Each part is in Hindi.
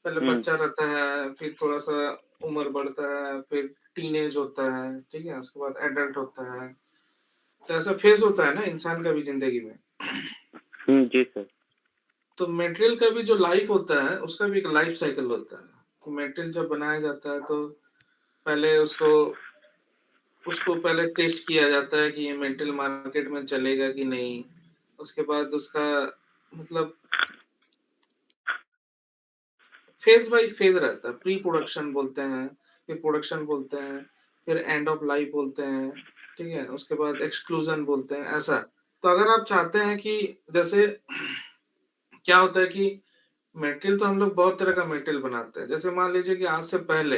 पहले हुँ, बच्चा रहता है, फिर थोड़ा-सा उम्र बढ़ता है, फिर टीनेज होता है, ठीक है? उसके बाद एडल्ट होता है। तो ऐसा फेज़ होता है ना इंसान का भी ज़िंदगी में। हुँ, जी सर। तो मटेरियल का भी जो लाइफ़ होता है, उसका भी एक लाइफ़ साइकिल होता है। तो मटेरियल जब बनाया जाता है तो पहले उसको उसको पहले टेस्ट किया जाता है कि ये मटेरियल मार्केट में चलेगा कि नहीं। उसके बाद उसका मतलब फेज़ बाय फेज़ रहता है। प्री प्रोडक्शन बोलते हैं, फिर प्रोडक्शन बोलते हैं, फिर एंड ऑफ लाइफ बोलते हैं, ठीक है? उसके बाद एक्सक्लूज़न बोलते हैं, ऐसा। तो अगर आप चाहते हैं कि जैसे क्या होता है कि मटेरियल तो हम लोग बहुत तरह का मटेरियल बनाते हैं। जैसे मान लीजिए कि आज से पहले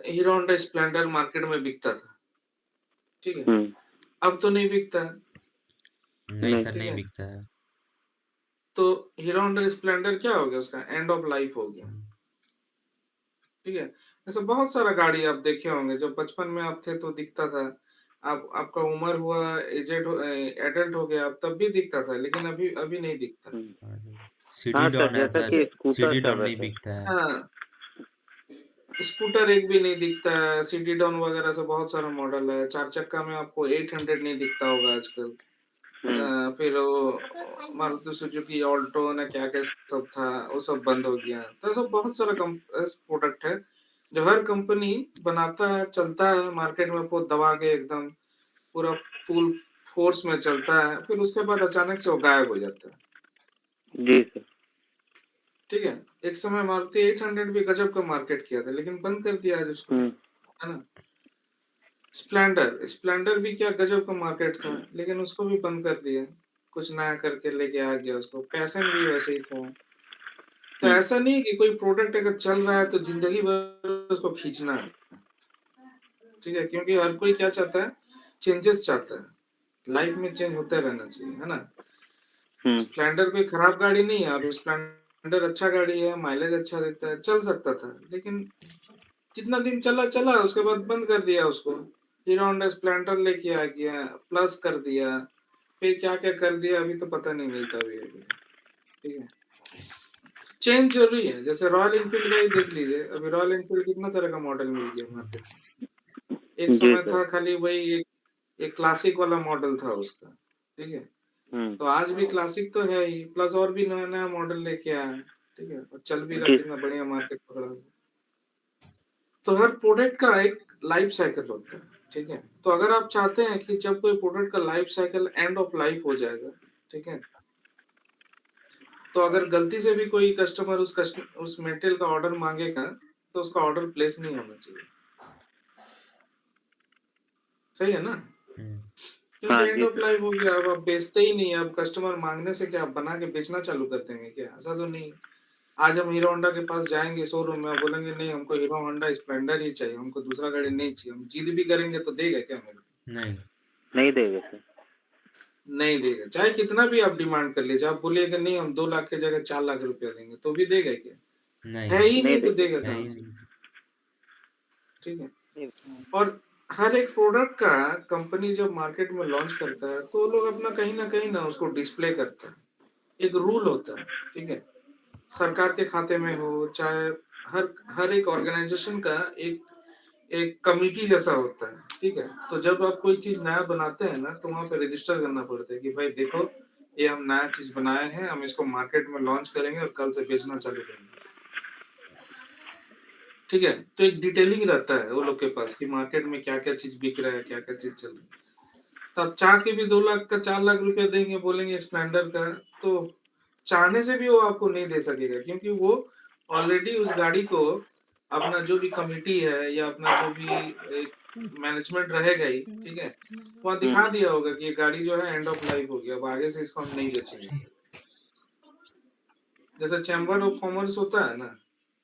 हीरो होंडा स्प्लेंडर मार्केट में बिकता था, ठीक है? हुँ, अब तो नहीं बिकता है, नहीं नहीं। सर, ठीक नहीं है? बिकता है। तो हीरो होंडा स्प्लेंडर क्या हो गया उसका एंड ऑफ लाइफ हो गया। हुँ, ठीक है? ऐसा बहुत सारा गाड़ी आप देखे होंगे, जब बचपन में आप थे तो दिखता था। आप आपका उम्र हुआ, एडल्ट हो गए आप तब भी दिखता था, लेकिन अभी अभी नहीं दिखता। हुँ। और सिटी हाँ सर, डॉन है जैसा सर, कि स्कूटर सिटी सब डॉन है नहीं सर। बिकता है। हाँ, स्कूटर एक भी नहीं दिखता है, सिटी डॉन वगैरह से बहुत सारा मॉडल है। 4 चक्का में आपको 800 नहीं दिखता होगा आजकल। हुँ, फिर वो मारुति सुजुकी ऑल्टो ना क्या-क्या सब था, वो सब बंद हो गया। तो ऐसा बहुत सारा प्रोडक्ट है, जो हर कंपनी बनाता है, चलता है मार्केट में को दबा के एकदम पूरा फुल फ़ोर्स में चलता है, फिर उसके बाद अचानक से वो गायब हो जाता है। जी सर। ठीक है? एक समय मारुति 800 भी गज़ब का मार्केट किया था, लेकिन बंद कर दिया आज उसको, हुँ, है ना? स्प्लेंडर भी क्या गज़ब का मार्केट था, लेकिन उसको भी बंद कर दिया। कुछ नया करके लेके आ गया उसको, पैशन भी वैसे ही था। तो हुँ, ऐसा नहीं है कि कोई प्रोडक्ट अगर चल रहा है तो ज़िंदगी भर उसको खींचना है, ठीक है? क्योंकि हर कोई क्या चाहता है, चेंजेस चाहता है। लाइफ़ में चेंज होता रहना चाहिए, है ना? हुँ, स्प्लेंडर कोई खराब गाड़ी नहीं है, अब स्प्लेंडर अच्छा गाड़ी है, माइलेज अच्छा देता है, चल सकता था। लेकिन जितना दिन चला, चला उसके बाद बंद कर दिया उसको। हीरो होंडा स्प्लेंडर लेके आ गया, प्लस कर दिया, फिर क्या-क्या कर दिया अभी तो पता नहीं मिलता अभी अभी, ठीक है? चेंज ज़रूरी है, जैसे रॉयल एनफील्ड का ही देख लीजिए, अभी रॉयल एनफील्ड कितना तरह का मॉडल मिल गया मार्केट में। एक जी समय सर। था खाली वही एक क्लासिक वाला मॉडल था उसका, ठीक है? हुँ, तो आज भी क्लासिक तो है ही, प्लस और भी नया-नया मॉडल लेके आया है, ठीक है? और चल भी रहा है, जी कितना सर। बढ़िया मार्केट पकड़ा हुआ है। तो हर प्रोडक्ट का एक लाइफ साइकिल होता है, ठीक है? तो अगर आप चाहते हैं कि जब कोई प्रोडक्ट का life cycle end of life हो जाएगा, ठीक है? तो अगर गलती से भी कोई कस्टमर उस मटेरियल का ऑर्डर माँगेगा, तो उसका ऑर्डर प्लेस नहीं होना चाहिए। सही है ना? हुँ, क्योंकि हाँ एंड जी ऑफ सर। लाइफ हो गया, अब आप बेचते ही नहीं, अब कस्टमर माँगने से क्या आप बना के बेचना चालू कर देंगे क्या? ऐसा तो नहीं है। आज हम हीरो होंडा के पास जाएँगे शोरूम में और बोलेंगे नहीं हमको हीरो होंडा स्प्लेंडर ही चाहिए, हमको दूसरा गाड़ी नहीं चाहिए। हम जिद भी करेंगे तो देगा क्या मेरे को? नहीं, नहीं देगा सर। नहीं देगा। चाहे कितना भी आप डिमांड कर लीजिए, आप बोलिएगा नहीं हम 2 लाख की जगह 4 लाख रुपया देंगे, तो भी देगा क्या? है नहीं, ही नहीं नहीं तो देगा। देगा है कहाँ ही से? नहीं। ठीक है? नहीं। और हर एक प्रोडक्ट का कंपनी जब मार्केट में लॉन्च करता है, तो वो लोग अपना कहीं न कहीं ना उसको डिस्प्ले करता है। एक रूल होता है, ठीक है? सरकार के खाते में हो, चाहे हर हर एक ऑर्गनाइज़ेशन का एक एक कमिटी जैसा होता है, ठीक है? तो जब आप कोई चीज़ नया बनाते हैं ना, तो वहाँ पे रजिस्टर करना पड़ता है कि भाई देखो, ये हम नया चीज़ बनाए हैं, हम इसको मार्केट में लॉन्च करेंगे और कल से बेचना चालू करेंगे। ठीक है? तो एक डिटेलिंग रहता है वो लोग के पास कि मार्केट में क्या-क्या चीज़ बिक रहा है, क्या-क्या चीज़ चल रही है। तो आप चाह के भी 2 लाख का 4 लाख रुपया देंगे, बोलेंगे स्प्लेंडर का, तो चाहने से भी वो आपको नहीं दे सकेगा क्योंकि वो ऑलरेडी उस गाड़ी को अपना जो भी कमिटी है या अपना जो भी एक मैनेजमेंट रहेगा ही, ठीक है? वहाँ हुँ, दिखा दिया होगा कि ये गाड़ी जो है एंड ऑफ लाइफ हो गया, अब आगे से इसको हम नहीं बेचेंगे। जैसे चैम्बर ऑफ कॉमर्स होता है ना,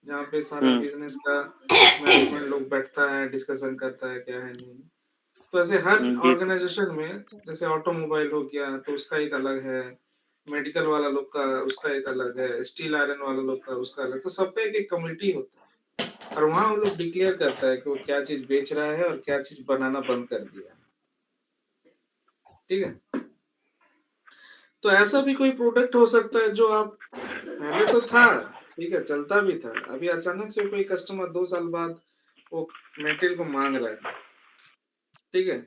जहाँ पे सारा हुँ, बिज़नेस का मैनेजमेंट लोग बैठता है, डिस्कशन करता है क्या है नहीं। तो ऐसे हर हुँ, जी सर। ऑर्गेनाइजेशन में जैसे ऑटोमोबाइल हो गया तो उसका एक अलग है, मेडिकल वाला लोग का उसका एक अलग है, स्टील आयरन वाला लोग का उसका अलग, तो सबका एक-एक कमिटी होता है और वहाँ वो लोग डिक्लेयर करता है कि वो क्या चीज़ बेच रहा है और क्या चीज़ बनाना बंद कर दिया है। ठीक है? तो ऐसा भी कोई प्रोडक्ट हो सकता है जो आप पहले तो था, ठीक है, चलता भी था। अभी अचानक से कोई कस्टमर 2 साल बाद वो मटेरियल को माँग रहा है, ठीक है?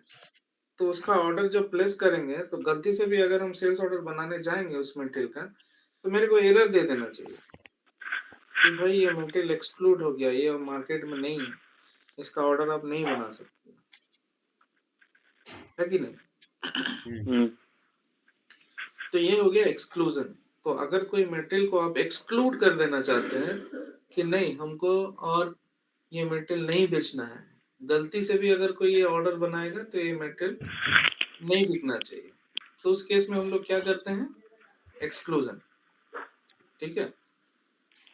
तो उसका ऑर्डर जब प्लेस करेंगे, तो गलती से भी अगर हम सेल्स ऑर्डर बनाने जाएँगे उस मटेरियल का, तो मेरे को एरर दे देना चाहिए कि भाई ये मटेरियल एक्सक्लूड हो गया, ये मार्केट में नहीं है, इसका ऑर्डर आप नहीं बना सकते, है कि नहीं? तो ये हो गया एक्सक्लूजन। तो अगर कोई मटेरियल को आप एक्सक्लूड कर देना चाहते हैं कि नहीं हमको और ये मटेरियल नहीं बेचना है, गलती से भी अगर कोई ये ऑर्डर बनाएगा तो ये मटेरियल नहीं बिकना चाहिए। तो उस केस में हम लोग क्या करते हैं? एक्सक्लूजन, ठीक है?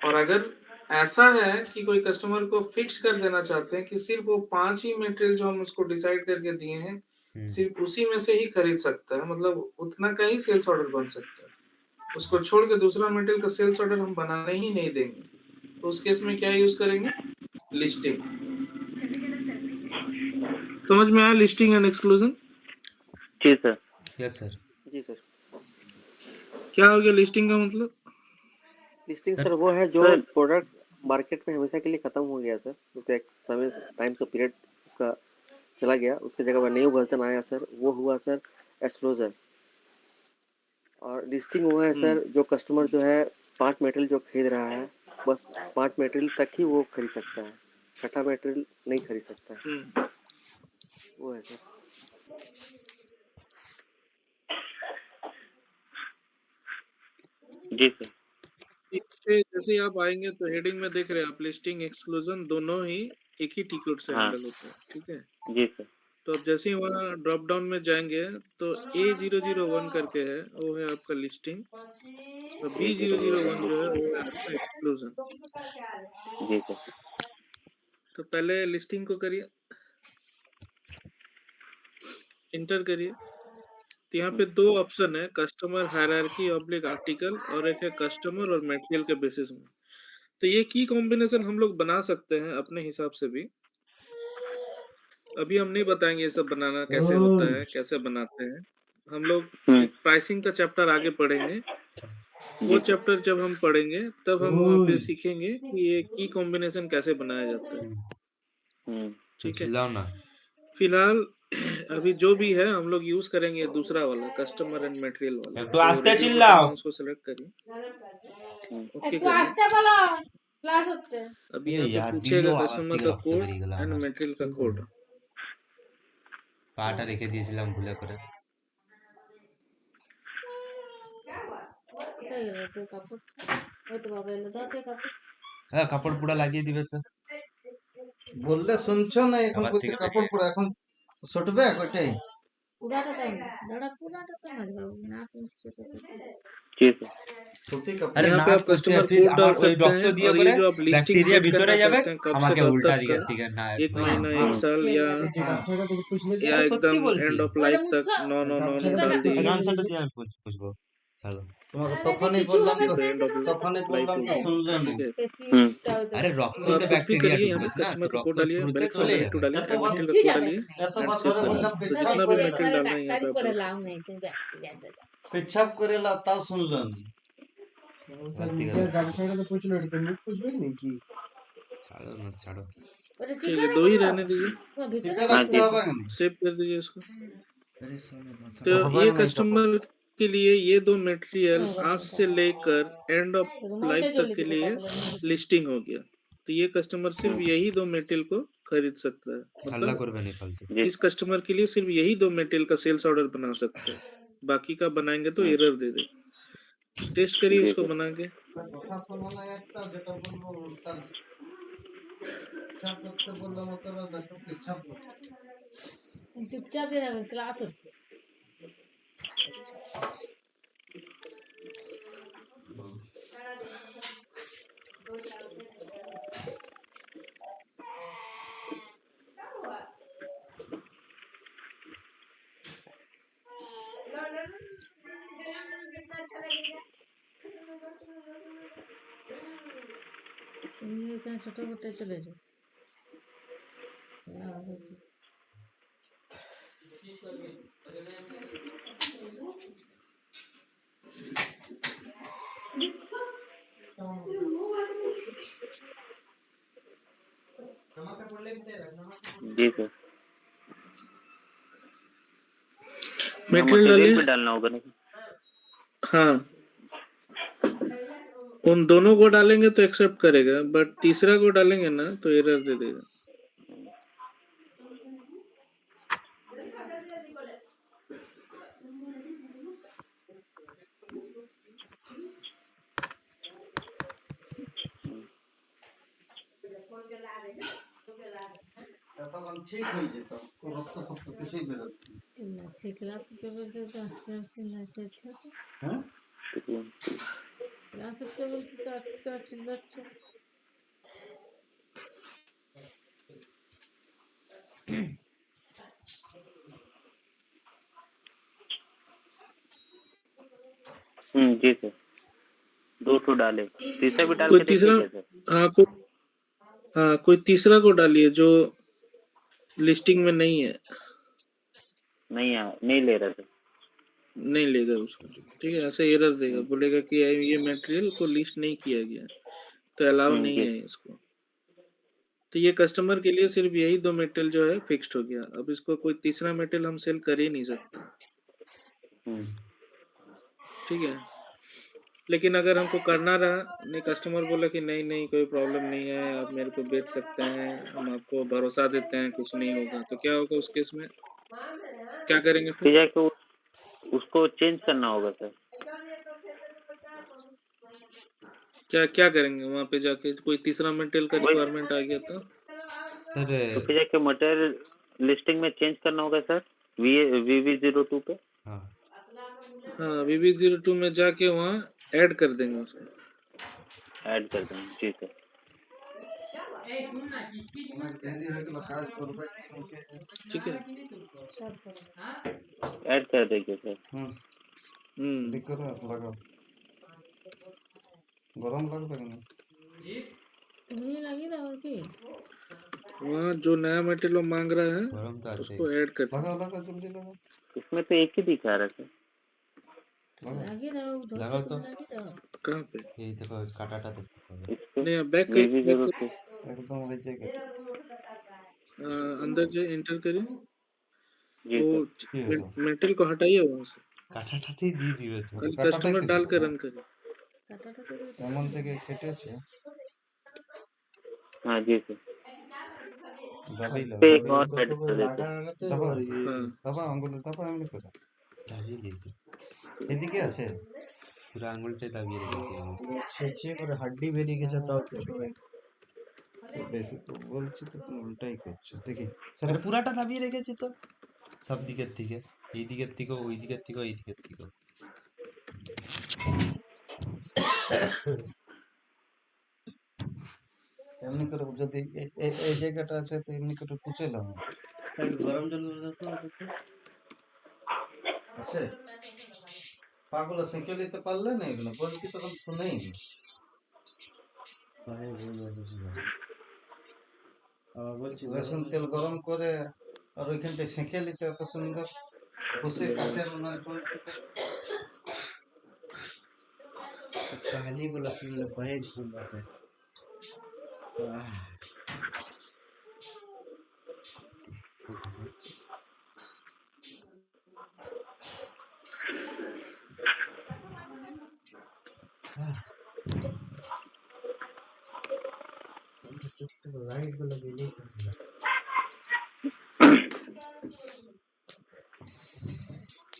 और अगर ऐसा है कि कोई कस्टमर को फिक्स्ड कर देना चाहते हैं कि सिर्फ वो 5 ही मटेरियल जो हम उसको डिसाइड करके दिए हैं, सिर्फ उसी में से ही खरीद सकता है, मतलब उतना का ही सेल्स ऑर्डर बन सकता है। उसको छोड़ के दूसरा मटेरियल का सेल्स ऑर्डर हम बनाने ही नहीं देंगे। तो उस केस में क्या यूज़ करेंगे? लिस्टिंग। समझ में आया लिस्टिंग एंड एक्सक्लूजन? जी सर। Yes sir. जी सर। क्या हो गया लिस्टिंग का मतलब? लिस्टिंग सर सर वो है जो सर प्रोडक्ट मार्केट में हमेशा के लिए खत्म हो गया सर, तो एक समय टाइम से पीरियड उसका चला गया, उसकी जगह पर न्यू वर्जन आया सर, वो हुआ सर एक्सप्लोजर। और लिस्टिंग वो है सर जो कस्टमर जो है 5 मटेरियल जो खरीद रहा है, बस 5 मटेरियल तक ही वो खरीद सकता है, छठा मटेरियल नहीं खरीद सकता है, वो है सर। जी सर। जैसे ही आप आएंगे तो हेडिंग में देख रहे हैं आप लिस्टिंग एक्सक्लूजन दोनों ही एक ही टी कोड से हाँ हैंडल होता है, ठीक है? जी सर। तो अब जैसे ही वहाँ ड्रॉप डाउन में जाएंगे तो A001 करके है, वो है आपका लिस्टिंग, और B001 जो है वो है आपका एक्सक्लूजन। जी सर। तो पहले लिस्टिंग को करिए, इंटर करिए। तो यहाँ पे 2 ऑप्शन है, कस्टमर हायरार्की ऑब्लिक आर्टिकल, और एक है कस्टमर और मटेरियल के बेसिस में। तो ये की कॉम्बिनेशन हम लोग बना सकते हैं अपने हिसाब से भी। अभी हम नहीं बताएंगे ये सब बनाना कैसे होता है, कैसे बनाते हैं। हम लोग एक प्राइसिंग का चैप्टर आगे पढ़ेंगे। वो जी सर। चैप्टर जब हम पढ़ेंगे तब हम वहाँ पे सीखेंगे कि ये की कॉम्बिनेशन कैसे बनाया जाता है, ठीक है? चिल्लाओ ना। फिलहाल अभी जो भी है हम लोग यूज करेंगे दूसरा वाला कस्टमर एंड मटेरियल वाला। একটু तो আস্তে रेडियो बटन চিল্লাও। माउस को सेलेक्ट करिए, ओके একটু करिए। আসতে বলো, ক্লাস হচ্ছে। अभी আরে यहाँ पे यार पूछेगा দিলো আবার कस्टमर থেকে का রক্ত कोड বেরিয়ে গেল एंड আমার। मटेरियल কি का করব? कोड। পাটা রেখে দিয়েছিলাম ভুলে করে। কোথায় গেল তোর কাপড়? ওই তো বাবা এলো, দাও তো এই কাপড়। হ্যাঁ কাপড় পুরা লাগিয়ে দিবে তো। বললে শুনছো না? এখন আবার বলছে থেকে কাপড় পরে এখন ছুটবে ওইটাই। পুরাটা দাও না, দাঁড়া পুরাটা তো না বাবু, না শুনছে তো কোথায়। जी सर। সুতি কাপড়। আরে यहाँ पे নাট आप করছে कस्टमर ফির कोड আমার डाल ওই सकते রক্ত हैं, দিয়ে और করে ये जो आप लिस्टिंग ব্যাকটেরিয়া सेट ভিতরে करना যাবে चाहते हैं कब से আমাকে कब উল্টা तक দিকে का, থেকে না 1 महीना 1 साल या ডাক্তারটা থেকে পুছলে যে সত্যি एकदम বলছি। एंड ऑफ ওটা लाइफ तक মুছো, नो नो नो नो গামছাটা डाल থেকে दीजिए। পুছলে গামছাটা দিয়ে আমি পুষবো। ছাড়ো। তোমাকে তাহলে যে তখনই কিছু বললাম হবে ये তো, तो না एंड তো ऑफ তখনই लाइफ বললাম हो তো गया, শুনলে না। ठीक है? বেশিটা হতে আরে পারে। রক্ত तो তো आप कुछ भी ব্যাকটেরিয়া करिए, यहाँ ঢুকে पे না তো कस्टमर का कोड রক্ত डालिए, থ্রুতে बेलेक्स চলে ऑर्गेनिक टू যাবে। डालिए, एंड এতবার मटेरियल বেশি का कोड যাবে। डालिए, एंड এতবার सेव ধরে करिए। বললাম तो পেছাব जितना भी করে, मटेरियल বেশি डालना है यहाँ पे ডাক্তারি आप করে डाल লাভ सकते নেই, তুমি ব্যাকটেরিয়া চলে যাবে। পেছাব করে লা তাও শুনলো না। নিজের গামছাটা তো পুছলো, এটা মুখ পুছবে নাকি? ছাড়ো না ছাড়ো। ওটা ठीक চিপে है, 2 রেখে ही দাও, रहने दीजिए, তোমার ভিতরে টিপে हाँ গেছে রাখতে जी হবে सर। কেন? सेव कर दीजिए इसको। আরে শোনো মাথাটা तो হবে ये না এটা। कस्टमर के लिए ये 2 मटेरियल आज রুমালটা से लेकर एंड ऑफ लाइफ तक জ্বলে के দিবে लिए কপালে মুখে। लिस्टिंग हो गया। तो ये कस्टमर सिर्फ यही 2 मटेरियल को खरीद सकता है, হাল্লা मतलब করবে না ফালতু। जी इस कस्टमर के लिए सिर्फ यही 2 मटेरियल का सेल्स ऑर्डर बना सकते हैं, बाकी का बनाएंगे तो एरर दे देगा। टेस्ट करिए जी इसको सर। बना के। কথা শোনো না একটা, যেটা বলবো তার পেছাব করতে বললাম তো দেখো পেছাব করতে। চুপচাপ ক্লাস হচ্ছে। তুমি এখানে ছোট করতে চলে যাও। जी सर। मटेरियल मटेरियल डालिए। भी डालना होगा ना? हाँ, उन दोनों को डालेंगे तो एक्सेप्ट करेगा, बट तीसरा को डालेंगे ना तो एरर दे देगा। তখন ঠিক হয়ে যেত, রক্ত ফক্ত কিছুই বেরোত না। চিল্লাচ্ছে ক্লাসে বলছে তো আস্তে আস্তে নাচাচ্ছে তো হ্যাঁ ক্লাসে বলছে তো আস্তে আস্তে চিল্লাচ্ছে। जी सर। 2 ठो डाले, तीसरा भी डाल कोई के देखिए तीसरा, क्या सर? हाँ कोई तीसरा को डालिए जो लिस्टिंग में नहीं है। नहीं ले रहा सर। नहीं लेगा उसको, ठीक है, ऐसे एरर देगा, बोलेगा कि ये मटेरियल को लिस्ट नहीं किया गया, तो अलाउ नहीं जी है इसको। तो ये कस्टमर के लिए सिर्फ यही 2 मटेरियल जो है फिक्स्ड हो गया। अब इसको कोई तीसरा मटेरियल हम सेल कर ही नहीं सकते, ठीक है। लेकिन अगर हमको करना रहा, नहीं कस्टमर बोला कि नहीं नहीं कोई प्रॉब्लम नहीं है, आप मेरे को बेच सकते हैं, हम आपको भरोसा देते हैं, कुछ नहीं होगा, तो क्या होगा उस केस में, क्या करेंगे फिर फिर? जाके उसको चेंज करना होगा सर। क्या क्या करेंगे वहाँ पे जाके, कोई तीसरा मटेरियल का वही रिक्वायरमेंट आ गया तो? सर तो फिर जाके मटेरियल लिस्टिंग में चेंज करना होगा सर, VV02 पे। हाँ हाँ, VV02 में जाके वहाँ ऐड कर देंगे उसको। ऐड कर देंगे, जी सर। আমার দেরি হয়ে গেল, কাজ করবে ठीक है। ऐड कर देंगे सर। ঠিক করে লাগাও, গরম লাগবে কেন? तुम्हें लगी था और की वहाँ जो नया मटेरियल मांग रहा है गरम तो अच्छे उसको ऐड कर देंगे। লাগাও লাগাও জলদি লাগাও इसमें तो एक ही दिखा रहा है सर। লাগাও। लगी था लगाओ तो। लगी था कहाँ पे? यही देखो काटाटा देखते हो। इस पे नहीं, बैक करिए, बैक VV02 करिए। একদম ওই জায়গাটা अंदर जाइए, एंटर करिए, जी वो सर। ये होगा मटेरियल को हटाइए वहाँ से, काटाटाতেই দিয়ে দিবে তো। खाली काटाटा कस्टमर की डाल के दिक्कत? रन करिए। काटाटा तो এমন জায়গায় কেটেছে हाँ जी सर। দাবাই पे লাগাও एक और ऐड कर देते हैं। দাবাও हाँ, দাবাও আঙ্গুলে দাবাও এমনি করে দাবিয়ে দিয়েছে এদিকে আছে পুরো আঙুলটাই দাবিয়ে রেখেছে আমি। ছেঁচে করে হাড্ডি বেরিয়ে গেছে তাও কিছু হয়নি বেশি তো বলছি তো তুমি উল্টাই করছো দেখি আরে পুরাটা দাবিয়ে রেখেছি তো সব দিকের থেকে, এই দিকের থেকেও ওই দিকের থেকেও এই দিকের থেকেও। এমনি করে যদি এই জায়গাটা আছে তো এমনি করে পুছে নাও গরম জল আছে পাগুলো সেঁকে নিতে পারলে না এগুলো বলছি তখন শুনেই নি রসুন তেল গরম করে আর ওইখানটায় সেঁকে নিতে এত সুন্দর বসে কাঠের উনান চলছে कहानी को लकड़ी लपाए खूब बसे लाइट को लगे नहीं करना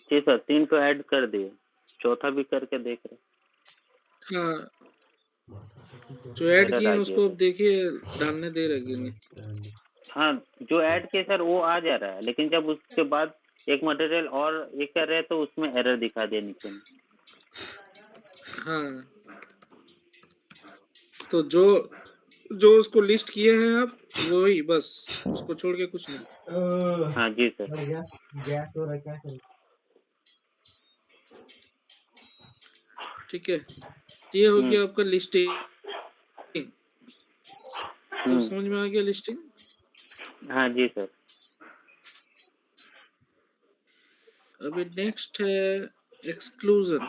जी सर, 3 तो ऐड कर दिए, चौथा भी करके देख रहे। हाँ, जो ऐड एरर किए आ हैं गया उसको सर। देखिए, डालने दे रहे कि नहीं। हाँ, जो ऐड किए सर वो आ जा रहा है, लेकिन जब उसके बाद एक मटेरियल और ये कर रहे हैं तो उसमें एरर दिखा दिया नीचे में। हाँ, तो जो उसको लिस्ट किए हैं आप, वही बस, उसको छोड़ के कुछ नहीं। हाँ जी सर। गैस गैस हो रहा क्या करें ठीक है, ये हो गया आपका लिस्टिंग। तो समझ में आ गया लिस्टिंग? हाँ जी सर। अभी नेक्स्ट है एक्सक्लूजन।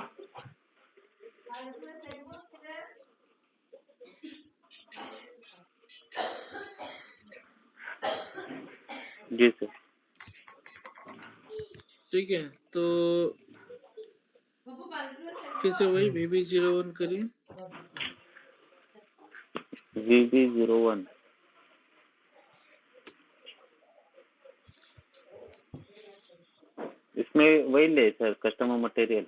जी सर। ठीक है, तो फिर से वही VB01 करिए। VB01 इसमें वही ले सर, कस्टमर मटेरियल।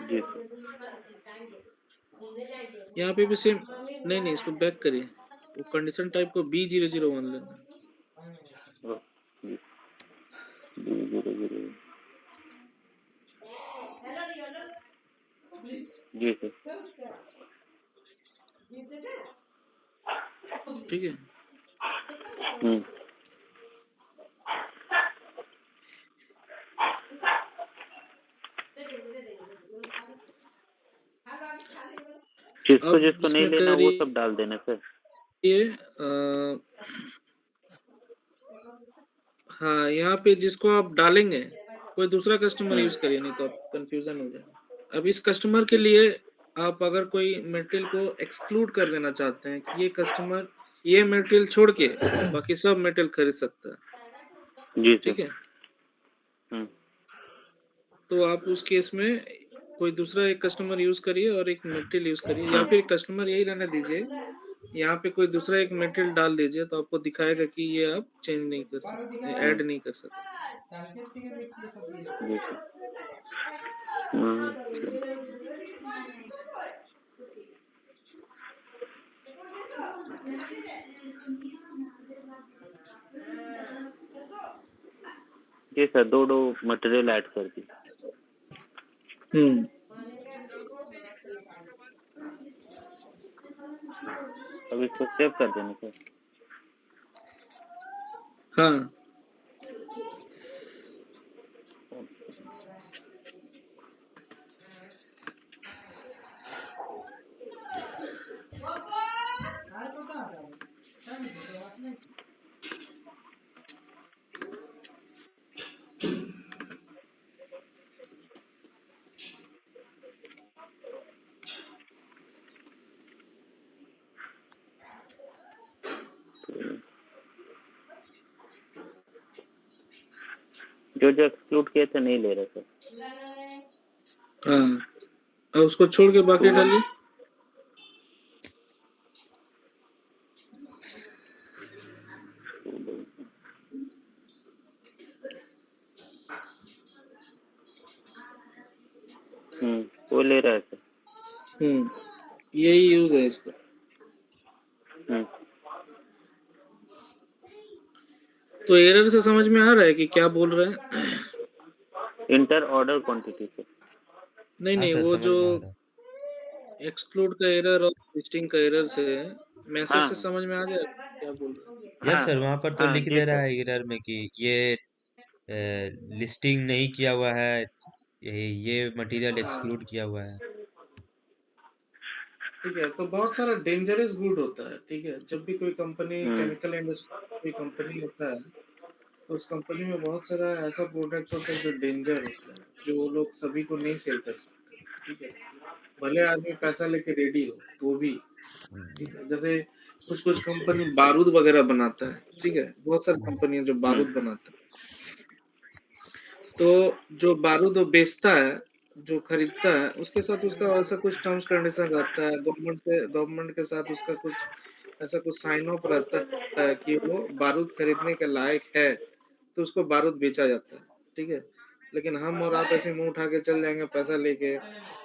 जी सर। यहाँ पे भी सेम, नहीं इसको बैक करिए, वो कंडीशन टाइप को B001 लेना। B001 जी सर। ठीक है, जिसको अब जिसको नहीं इसमें लेना वो करिए सब डाल देना सर। हाँ, यहाँ पे जिसको आप डालेंगे कोई दूसरा कस्टमर यूज करिए, नहीं तो आप कंफ्यूजन हो जाए। अब इस कस्टमर के लिए आप अगर कोई मटेरियल को एक्सक्लूड कर देना चाहते हैं कि ये कस्टमर ये मटेरियल छोड़ के बाकी सब मटेरियल खरीद सकता है, जी ठीक सर। है, तो आप उस केस में कोई दूसरा एक कस्टमर यूज करिए और एक मटेरियल यूज करिए, या फिर कस्टमर यही रहने दीजिए, यहाँ पे कोई दूसरा एक मटेरियल डाल दीजिए, तो आपको दिखाएगा कि ये आप चेंज नहीं कर सकते, ऐड नहीं कर सकते। जी सर। जी सर, दो मटेरियल ऐड कर दी। अब इसको सेव कर देना सर। हाँ, जो एक्सक्लूड किए थे नहीं ले रहे सर। हाँ, अब उसको छोड़ के बाकी डालिए। वो ले रहा है सर। यही यूज है इसका। तो एरर से समझ में आ रहा है कि क्या बोल रहे हैं? इंटर ऑर्डर क्वांटिटी से। नहीं सर वो समझ जो में आ रहा है। एक्सक्लूड का एरर और लिस्टिंग का एरर से मैसेज हाँ से समझ में आ जाएगा क्या बोल रहे हैं। यस हाँ सर, वहां पर तो हाँ लिख जी दे रहा सर। है एरर में कि ये लिस्टिंग नहीं किया हुआ है, ये मटेरियल एक्सक्लूड किया हुआ है। ठीक है, तो बहुत सारा डेंजरस गुड होता है। ठीक है, जब भी कोई कंपनी केमिकल इंडस्ट्री कोई कंपनी होता है, तो उस कंपनी में बहुत सारा ऐसा प्रोडक्ट होता है जो डेंजर होता है, जो वो लोग सभी को नहीं सेल कर सकते। ठीक है, भले आदमी पैसा लेके रेडी हो वो भी। ठीक है, जैसे कुछ कुछ कंपनी बारूद वगैरह बनाता है। ठीक है, बहुत सारी कंपनी है जो बारूद बनाता है, तो जो बारूद वो बेचता है, जो खरीदता है, उसके साथ उसका ऐसा कुछ टर्म्स कंडीशन रहता है, गवर्नमेंट के साथ उसका कुछ ऐसा कुछ साइन ऑफ रहता है कि वो बारूद खरीदने के लायक है, तो उसको बारूद बेचा जाता है। ठीक है, लेकिन हम और आप ऐसे मुंह उठा के चल जाएंगे पैसा लेके,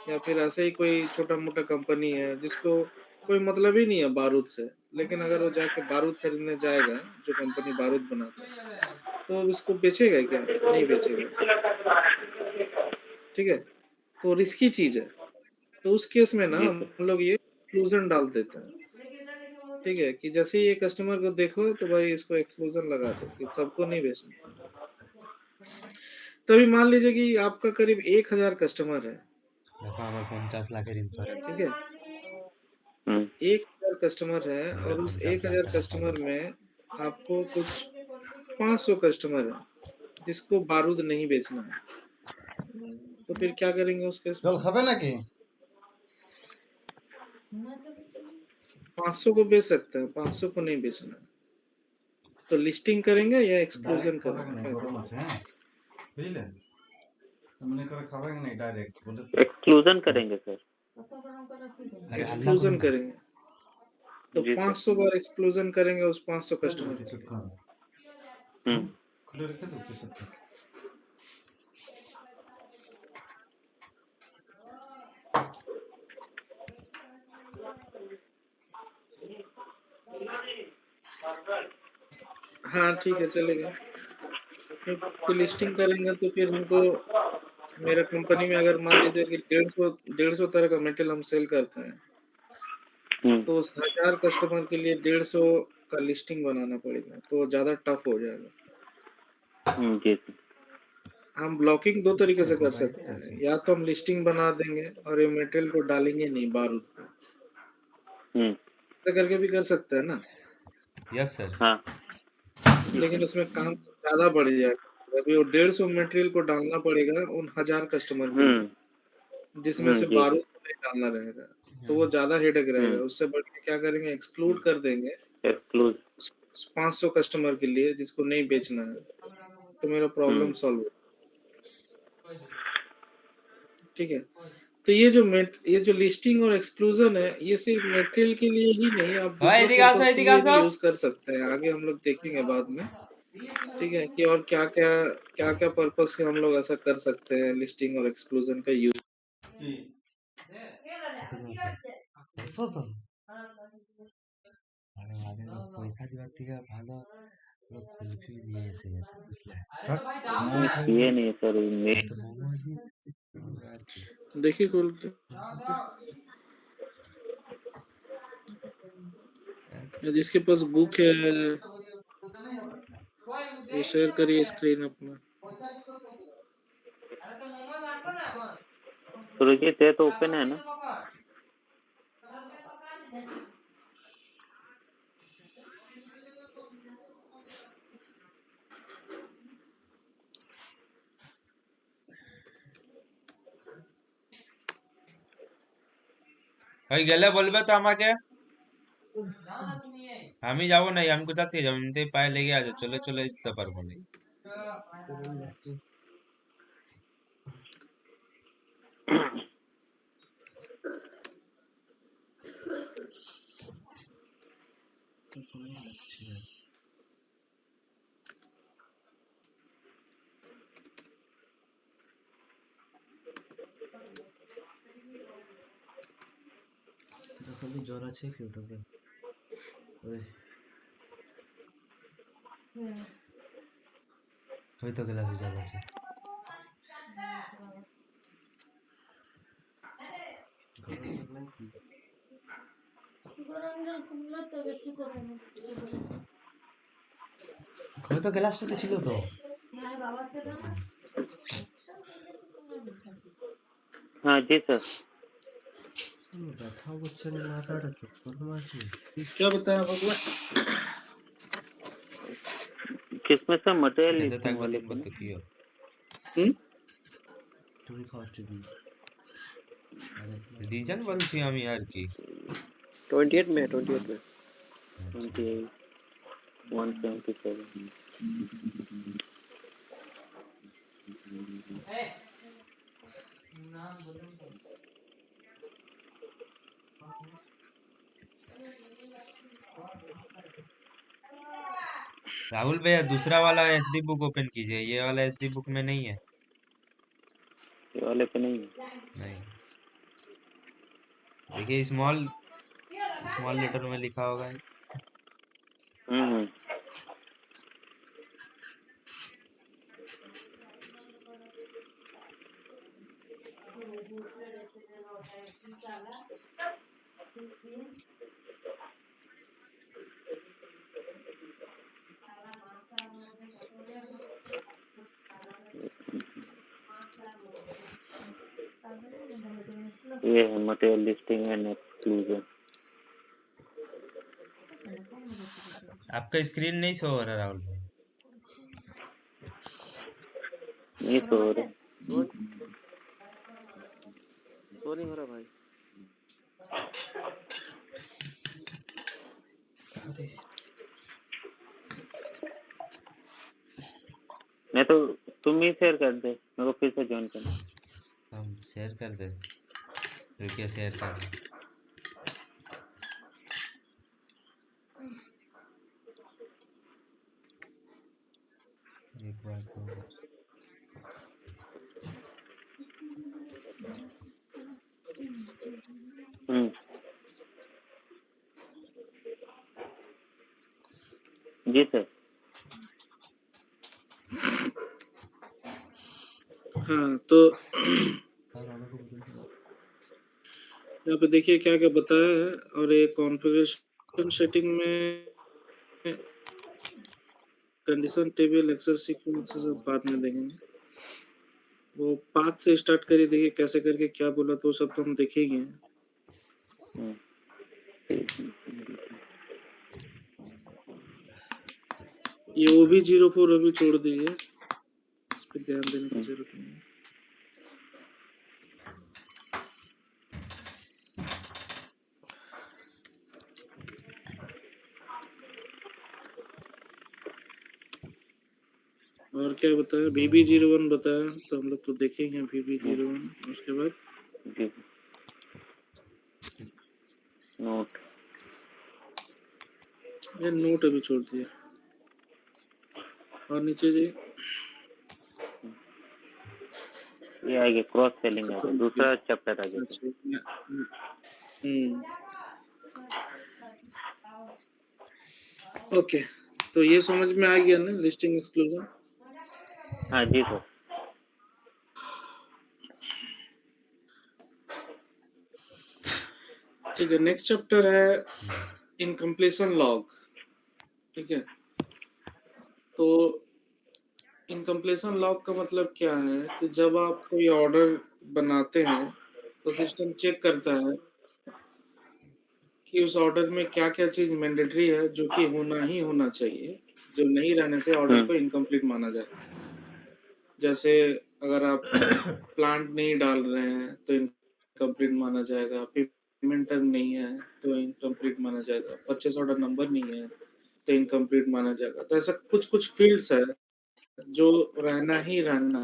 या फिर ऐसे ही कोई छोटा मोटा कंपनी है जिसको कोई मतलब ही नहीं है बारूद से, लेकिन अगर वो जाके बारूद खरीदने जाएगा, जो कंपनी बारूद बनाता है, तो उसको बेचेगा क्या? नहीं बेचेगा। ठीक है, तो रिस्की चीज है, तो उस केस में ना जी हम सर। लोग ये एक्सक्लूजन डाल देते हैं। ठीक है, कि जैसे ही ये कस्टमर को देखो तो भाई इसको एक्सक्लूजन लगा दो कि सबको नहीं बेचना। तो अभी मान लीजिए कि आपका करीब 1000 कस्टमर है। हाँ, मैं 50 लाख इंश्योरेंस। ठीक है, 1000 कस्टमर है, और उस 50 लाख 1000 का है कस्टमर पॉलिसी। में आपको कुछ 500 कस्टमर है जिसको बारूद नहीं बेचना है, तो फिर क्या करेंगे उस केस में? জল খাবে নাকি? 500 को बेच सकते हैं, 500 को नहीं बेचना है। तो लिस्टिंग करेंगे या एक्सक्लूजन डायरेक्ट खावे करेंगे, नहीं क्या गरम करेंगे? আছে বুঝলেন মনে করে খাবে नहीं डायरेक्ट बोले तो एक्सक्लूजन करेंगे सर। अरे हल्ला करो एक्सक्लूजन ना। करेंगे तो जी सर। 500 बार एक्सक्लूजन करेंगे उस 500 कस्टमर के लिए। खुले रखे दो किसी को हाँ ठीक है, चलेगा। तो लिस्टिंग करेंगे तो फिर हमको, मेरा कंपनी में अगर मान लीजिए कि 150 तरह का मेटल हम सेल करते हैं, तो उस 1000 कस्टमर के लिए 150 का लिस्टिंग बनाना पड़ेगा, तो ज़्यादा टफ हो जाएगा। जी सर। हम ब्लॉकिंग 2 तरीके से कर सकते हैं, या तो हम लिस्टिंग बना देंगे और ये मेटेरियल को डालेंगे नहीं बारूद पे, ऐसा करके भी कर सकते हैं ना। Yes sir. हाँ। लेकिन उसमें काम ज़्यादा बढ़ जाएगा। अभी वो 150 मटेरियल को डालना पड़ेगा उन 1000 कस्टमर के लिए, जिसमें से जी बारूद नहीं डालना रहेगा, तो वो ज़्यादा हेडेक रहेगा। उससे बढ़ के क्या करेंगे, एक्सक्लूड कर देंगे एक्सक्लूज 500 कस्टमर के लिए जिसको नहीं बेचना है, तो मेरा प्रॉब्लम सॉल्व हो। ठीक है। तो ये जो लिस्टिंग और एक्सक्लूजन है, ये सिर्फ मटेरियल के लिए ही नहीं, आप दूसरा पर्पस के लिए भी यूज कर सकते हैं। आगे हम लोग देखेंगे बाद में, ठीक है, कि और क्या पर्पस से हम लोग ऐसा कर सकते हैं, लिस्टिंग और एक्सक्लूजन का यूज। আরে আমাদের পয়সা দেওয়ার থেকে ভালো কুলফি দিয়ে এসে গেছে বুঝলে। ये नहीं सर, তো মোমো দিয়ে আর কি। देखिए खोल के, जिसके पास बुक है वो शेयर करिए स्क्रीन अपना। सुरजीत है तो ओपन है ना। ভাই গেলে বলবে তো আমাকে, আমি যাবো না, আমি কোথা থেকে যাবো, এমনিতেই পায়ে লেগে আছে, চলে চলে যেতে পারবো না। খালি জ্বর আছে কি ওটাকে ওই ওই তো গ্লাসে জল আছে। গরম জল খুললে তো বেশি গরম হচ্ছে। ওই তো গ্লাসটাতে ছিল তো। হ্যাঁ বাবা ছিল না। हाँ जी सर। ব্যথা করছে না, মাথাটা চক্কর মারছে। क्या बताया भगवान? किसमें से मटेरियल খেতে लिस्टिंग থাকবে वाले দিন মতো কি হবে। তুমি খাওয়াচ্ছ কি? রিজন বলছি আমি আর কি। 28 में है, 28 में 28 177। राहुल भैया दूसरा वाला एसडी बुक ओपन कीजिए, ये वाला एसडी बुक में नहीं है। ये वाले पे नहीं है। नहीं देखिए, स्मॉल स्मॉल लेटर में लिखा होगा। ये है मटेरियल लिस्टिंग एंड एक्सक्लूजन। आपका स्क्रीन नहीं शो हो रहा राहुल भाई। नहीं तो हो रहा। तो नहीं हो रहा भाई। या तो तुम ही शेयर कर दे, मेरे को फिर से ज्वाइन करना। हम शेयर कर दे, रुकिए शेयर कर दे। एक बार दो बार। हम्म, जी सर। हाँ, तो यहाँ पे देखिए क्या क्या बताया है, और ये कॉन्फ़िगरेशन सेटिंग में कंडीशन टेबल एक्सेस सीक्वेंस सब बाद में देखेंगे। वो पाथ से स्टार्ट करिए, देखिए कैसे करके क्या बोला, तो वो सब तो हम देखेंगे। हम्म, ये OB04 अभी छोड़ दीजिए, इस पे ध्यान देने की जरूरत नहीं है। और क्या बताया, BB01 बताया, तो हम लोग तो देखेंगे BB01। उसके बाद जी नोट, ये नोट अभी छोड़ दिया। और नीचे जी ये आ गया क्रॉस सेलिंग, आ गया दूसरा चैप्टर आ गया सर। अच्छा, ओके, तो ये समझ में आ गया ना लिस्टिंग एक्सक्लूजन। हाँ जी सर। ठीक है, नेक्स्ट चैप्टर है इनकम्प्लीशन लॉग। ठीक है, तो इनकम्प्लीशन लॉग का मतलब क्या है कि जब आप कोई ऑर्डर बनाते हैं तो सिस्टम चेक करता है कि उस ऑर्डर में क्या क्या चीज मैंडेटरी है, जो कि होना ही होना चाहिए, जो नहीं रहने से ऑर्डर को इनकम्प्लीट माना जाए। जैसे अगर आप प्लांट नहीं डाल रहे हैं तो इनकम्प्लीट माना जाएगा, पेमेंट टर्म नहीं है तो इनकम्प्लीट माना जाएगा, परचेस ऑर्डर नंबर नहीं है तो इनकम्प्लीट माना जाएगा। तो ऐसा कुछ कुछ फील्ड्स है जो रहना ही रहना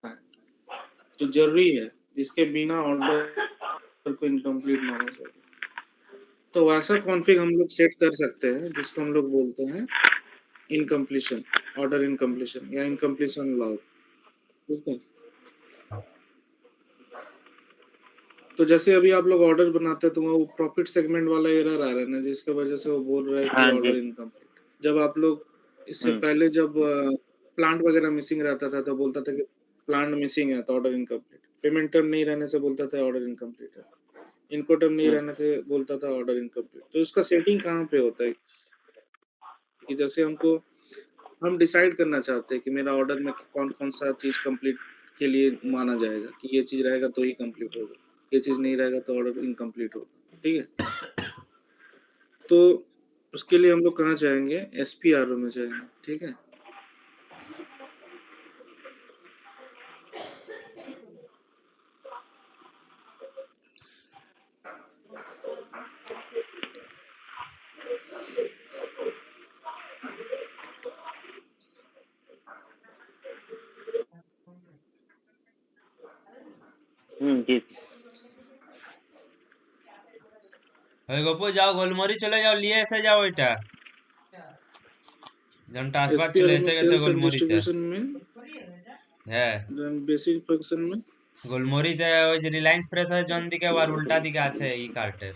है, जो जरूरी है, जिसके बिना ऑर्डर को इनकम्प्लीट माना जाएगा। तो वैसा कॉन्फ़िग हम लोग सेट कर सकते हैं जिसको हम लोग बोलते हैं इनकम्प्लीशन, ऑर्डर इनकम्प्लीशन या इनकम्प्लीशन लॉग। ठीक है, तो जैसे अभी आप लोग ऑर्डर बनाते हैं तो वो प्रॉफिट सेगमेंट वाला एरर आ रहा है ना, जिसकी वजह से वो बोल रहा है कि हाँ जी। Order incomplete. जब आप लोग इससे पहले जब प्लांट वगैरह मिसिंग रहता था तो बोलता था कि प्लांट मिसिंग है तो ऑर्डर इनकम्प्लीट, पेमेंट टर्म नहीं रहने से बोलता था ऑर्डर इनकम्प्लीट है, इनको टर्म नहीं रहने से बोलता था ऑर्डर इनकम्प्लीट। तो इसका सेटिंग कहाँ पे होता है कि जैसे हम डिसाइड करना चाहते हैं कि मेरा ऑर्डर में कौन कौन सा चीज कंप्लीट के लिए माना जाएगा, कि ये चीज रहेगा तो ही कंप्लीट होगा, ये चीज नहीं रहेगा तो ऑर्डर इनकम्प्लीट होगा। ठीक है, तो उसके लिए हम लोग कहाँ जाएंगे, SPRO में जाएंगे। ठीक है, जी। গপু যাও গোলমরি চলে যাও নিয়ে এসে যাও এটা যখন টাস্কবার চলে SPRO में এসে গেছে सेल्स एंड গোলমরিতে। डिस्ट्रीब्यूशन में, হ্যাঁ बेसिक फंक्शन में গোলমরিতে ওই যে রিলায়েন্স ফ্রেশ আছে জন দিকে আবার উল্টা দিকে আছে ই কার্টের।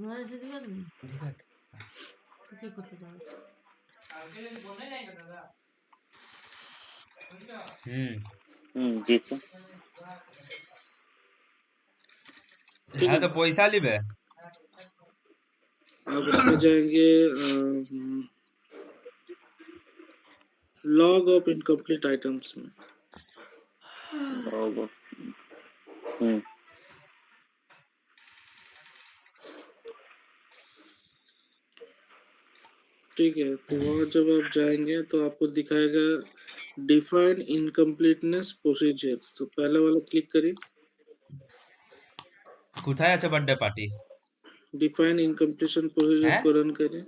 ঘরে এসে দিবে তুমি তো কি করতে যাবে? जी सर। হ্যাঁ তো পয়সা লিবে। आप उसमें जाएंगे लॉग ऑफ इनकम्प्लीट आइटम्स में। ठीक है, तो वहाँ जब आप जाएंगे तो आपको दिखाएगा डिफाइन इनकम्प्लीटनेस प्रोसीजर। तो पहले वाला क्लिक करिए, কোথায় আছে birthday party? Define incompletion procedure হ্যাঁ को रन करें।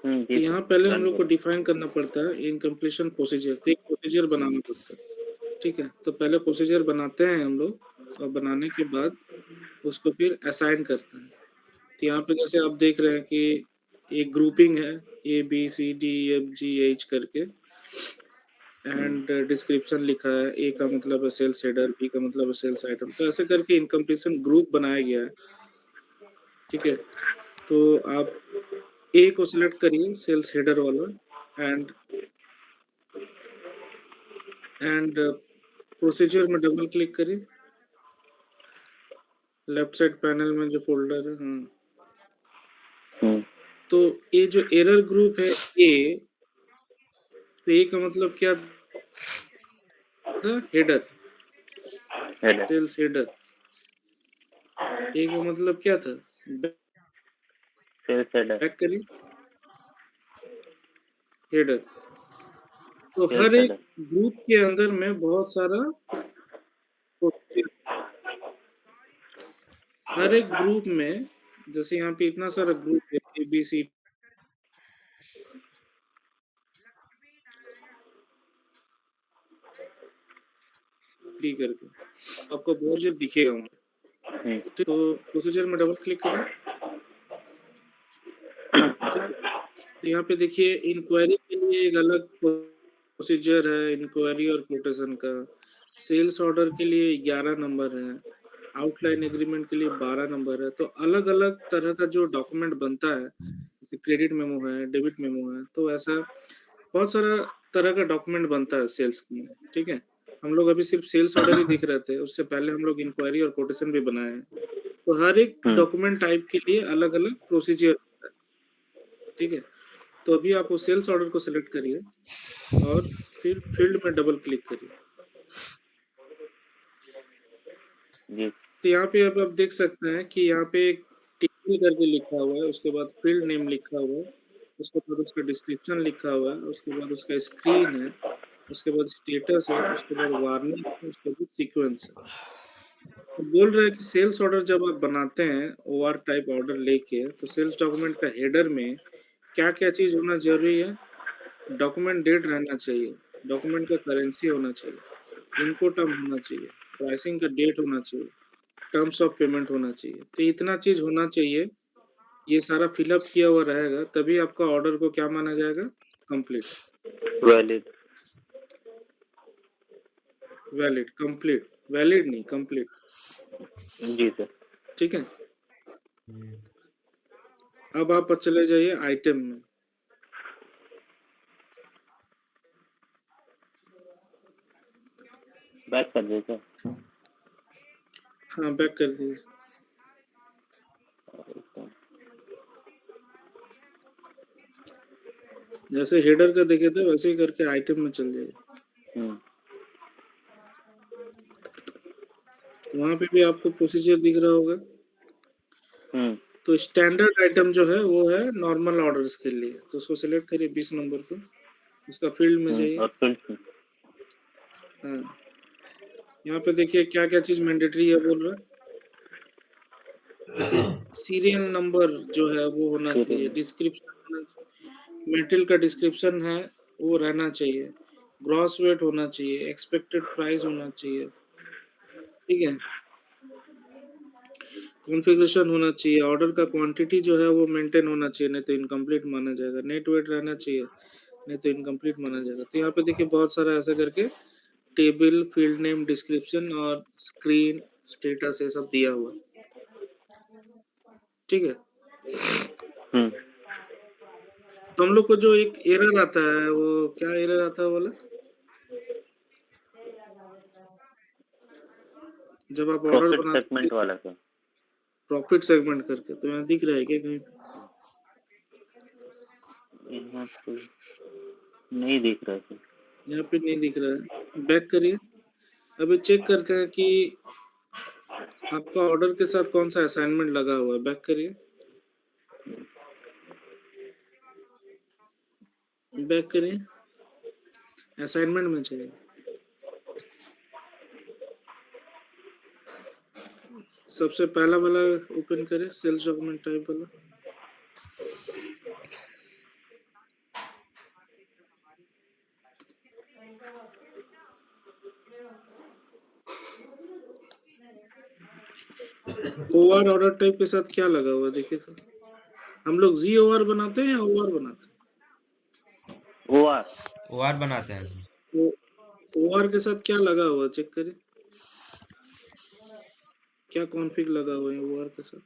जी तो सर, यहाँ पहले हम डन लोग को सर। डिफाइन करना पड़ता है इनकम्प्लीशन प्रोसीजर, तो एक प्रोसीजर बनाना पड़ता है, ठीक है? तो पहले प्रोसीजर बनाते हैं हम लोग, और बनाने के बाद उसको फिर असाइन करते हैं। तो यहाँ पे जैसे आप देख रहे हैं कि एक ग्रुपिंग है ABCDEFGH करके, एंड डिस्क्रिप्शन लिखा है। ए का मतलब है सेल्स हेडर, बी का मतलब है सेल्स आइटम, तो ऐसे करके इनकम्प्लीशन ग्रुप बनाया गया है, ठीक है? तो आप ए को सिलेक्ट करिए सेल्स हेडर वाला, एंड एंड प्रोसीजर में डबल क्लिक करिए, लेफ्ट साइड पैनल में जो फोल्डर है, हाँ। हम्म, तो ये जो एरर ग्रुप है ए, तो ए का मतलब क्या था? Header, header, sales header. A का मतलब क्या था? सेल्स हेडर, बैक करिए, हेडर। तो सेल्स हर एक हेडर। ग्रुप के अंदर में बहुत सारा, हर एक ग्रुप में, जैसे यहाँ पे इतना सारा ग्रुप है ABC डी करके, आपको प्रोसीजर दिखेगा वहाँ। हम्म, तो प्रोसीजर में डबल क्लिक करिए, ठीक है? तो यहाँ पे देखिए इंक्वायरी के लिए एक अलग प्रोसीजर है, इंक्वायरी और कोटेशन का। सेल्स ऑर्डर के लिए 11 नंबर है, आउटलाइन एग्रीमेंट के लिए 12 नंबर है। तो अलग अलग तरह का जो डॉक्यूमेंट बनता है, जैसे क्रेडिट मेमो है, डेबिट मेमो है, तो ऐसा बहुत सारा तरह का डॉक्यूमेंट बनता है सेल्स में, ठीक है? हम लोग अभी सिर्फ सेल्स ऑर्डर ही दिख रहे थे, उससे पहले हम लोग इंक्वायरी और कोटेशन भी बनाए हैं। तो हर एक हम्म, डॉक्यूमेंट टाइप के लिए अलग अलग प्रोसीजर होता है, ठीक है? तो अभी आप वो सेल्स ऑर्डर को सिलेक्ट करिए, और फिर फील्ड में डबल क्लिक करिए। जी, तो यहाँ पे अब आप देख सकते हैं कि यहाँ पे एक टेबल करके लिखा हुआ है, उसके बाद फील्ड नेम लिखा हुआ है, उसके बाद उसका डिस्क्रिप्शन लिखा हुआ है, उसके बाद उसका स्क्रीन है, उसके बाद स्टेटस है, उसके बाद वार्निंग है, उसके बाद सीक्वेंस है। तो बोल रहा है कि सेल्स ऑर्डर जब आप बनाते हैं ओआर टाइप ऑर्डर लेके, तो सेल्स डॉक्यूमेंट का हेडर में क्या क्या चीज होना जरूरी है? डॉक्यूमेंट डेट रहना चाहिए, डॉक्यूमेंट का करेंसी होना चाहिए, इनको टर्म होना चाहिए, प्राइसिंग का डेट होना चाहिए, टर्म्स ऑफ पेमेंट होना चाहिए। तो इतना चीज होना चाहिए, ये सारा फिलअप किया हुआ रहेगा, तभी आपका ऑर्डर को क्या माना जाएगा? Complete, valid. Valid, complete, valid नहीं, कंप्लीट, जी सर। ठीक है? हम्म, अब आप चले जाइए आइटम में। बैक कर दे सर। हाँ, बैक कर दीजिए। जैसे हेडर का देखे थे वैसे ही करके आइटम में चल जाइए। हम्म, वहां पे भी आपको प्रोसीजर दिख रहा होगा। हम्म, तो स्टैंडर्ड आइटम जो है वो है नॉर्मल ऑर्डर्स के लिए, तो उसको सिलेक्ट करिए 20 नंबर को, उसका फील्ड में जाइए। और फील्ड में हाँ, यहाँ पे देखिए क्या क्या चीज मैंडेटरी है बोल रहा है। सीरियल नंबर जो है वो होना चाहिए, सीरियल। डिस्क्रिप्शन, मेटेरियल का डिस्क्रिप्शन है वो रहना चाहिए, ग्रॉस वेट होना चाहिए, एक्सपेक्टेड प्राइस होना चाहिए, ठीक है? कॉन्फ़िगरेशन होना चाहिए, ऑर्डर का क्वांटिटी जो है वो मेंटेन होना चाहिए, नहीं तो इनकम्प्लीट माना जाएगा, नेट वेट रहना चाहिए, नहीं तो इनकम्प्लीट माना जाएगा। तो यहाँ पे देखिए बहुत सारा ऐसा करके टेबल, फील्ड नेम, डिस्क्रिप्शन और स्क्रीन, स्टेटस ये सब दिया हुआ है, ठीक है? हम्म, तो हम लोग को जो एक एरर आता है, वो क्या एरर आता है बोला? जब आप ऑर्डर प्रॉफिट बनाते हैं सेगमेंट वाला सर। प्रॉफिट सेगमेंट करके, तो यहाँ दिख रहा है क्या कहीं? यहाँ पे नहीं दिख रहा सर। यहाँ पे नहीं दिख रहा है, बैक करिए। अभी चेक करते हैं कि आपका ऑर्डर के साथ कौन सा असाइनमेंट लगा हुआ है, बैक करिए, बैक करिए, असाइनमेंट में चाहिए। सबसे पहला वाला ओपन करें, सेल्स डॉक्यूमेंट टाइप वाला। ओआर ऑर्डर टाइप के साथ क्या लगा हुआ है देखिए तो। हम लोग जी ओआर बनाते हैं या ओआर बनाते OR OR बनाते हैं इसमें। हैं? ओआर के साथ क्या लगा हुआ है चेक करिए, क्या कॉन्फ़िग लगा हुआ है ओआर के साथ।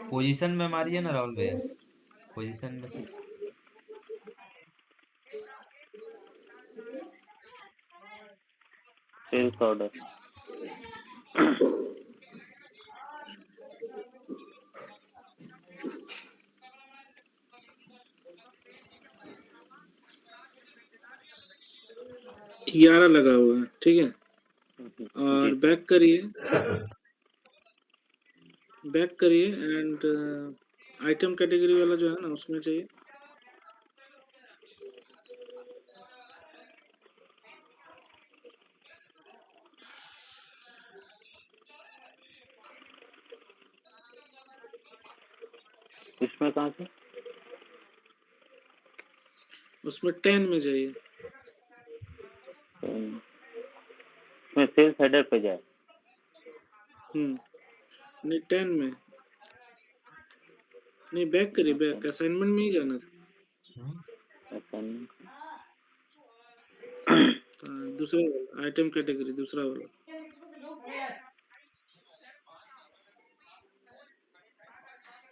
पोजीशन में मारिए ना राहुल भैया, पोजीशन में से सेल्स ऑर्डर ग्यारह लगा हुआ है, ठीक है। और जी बैक करिए एंड आइटम कैटेगरी वाला जो है ना उसमें चाहिए। इसमें कहाँ से उसमें 10 में चाहिए। इसमें सेल्स हेडर पे जाए नहीं 10 में नहीं, बैक करिए, बैक असाइनमेंट में ही जाना था। असाइनमेंट दूसरा वाला आइटम कैटेगरी, दूसरा वाला।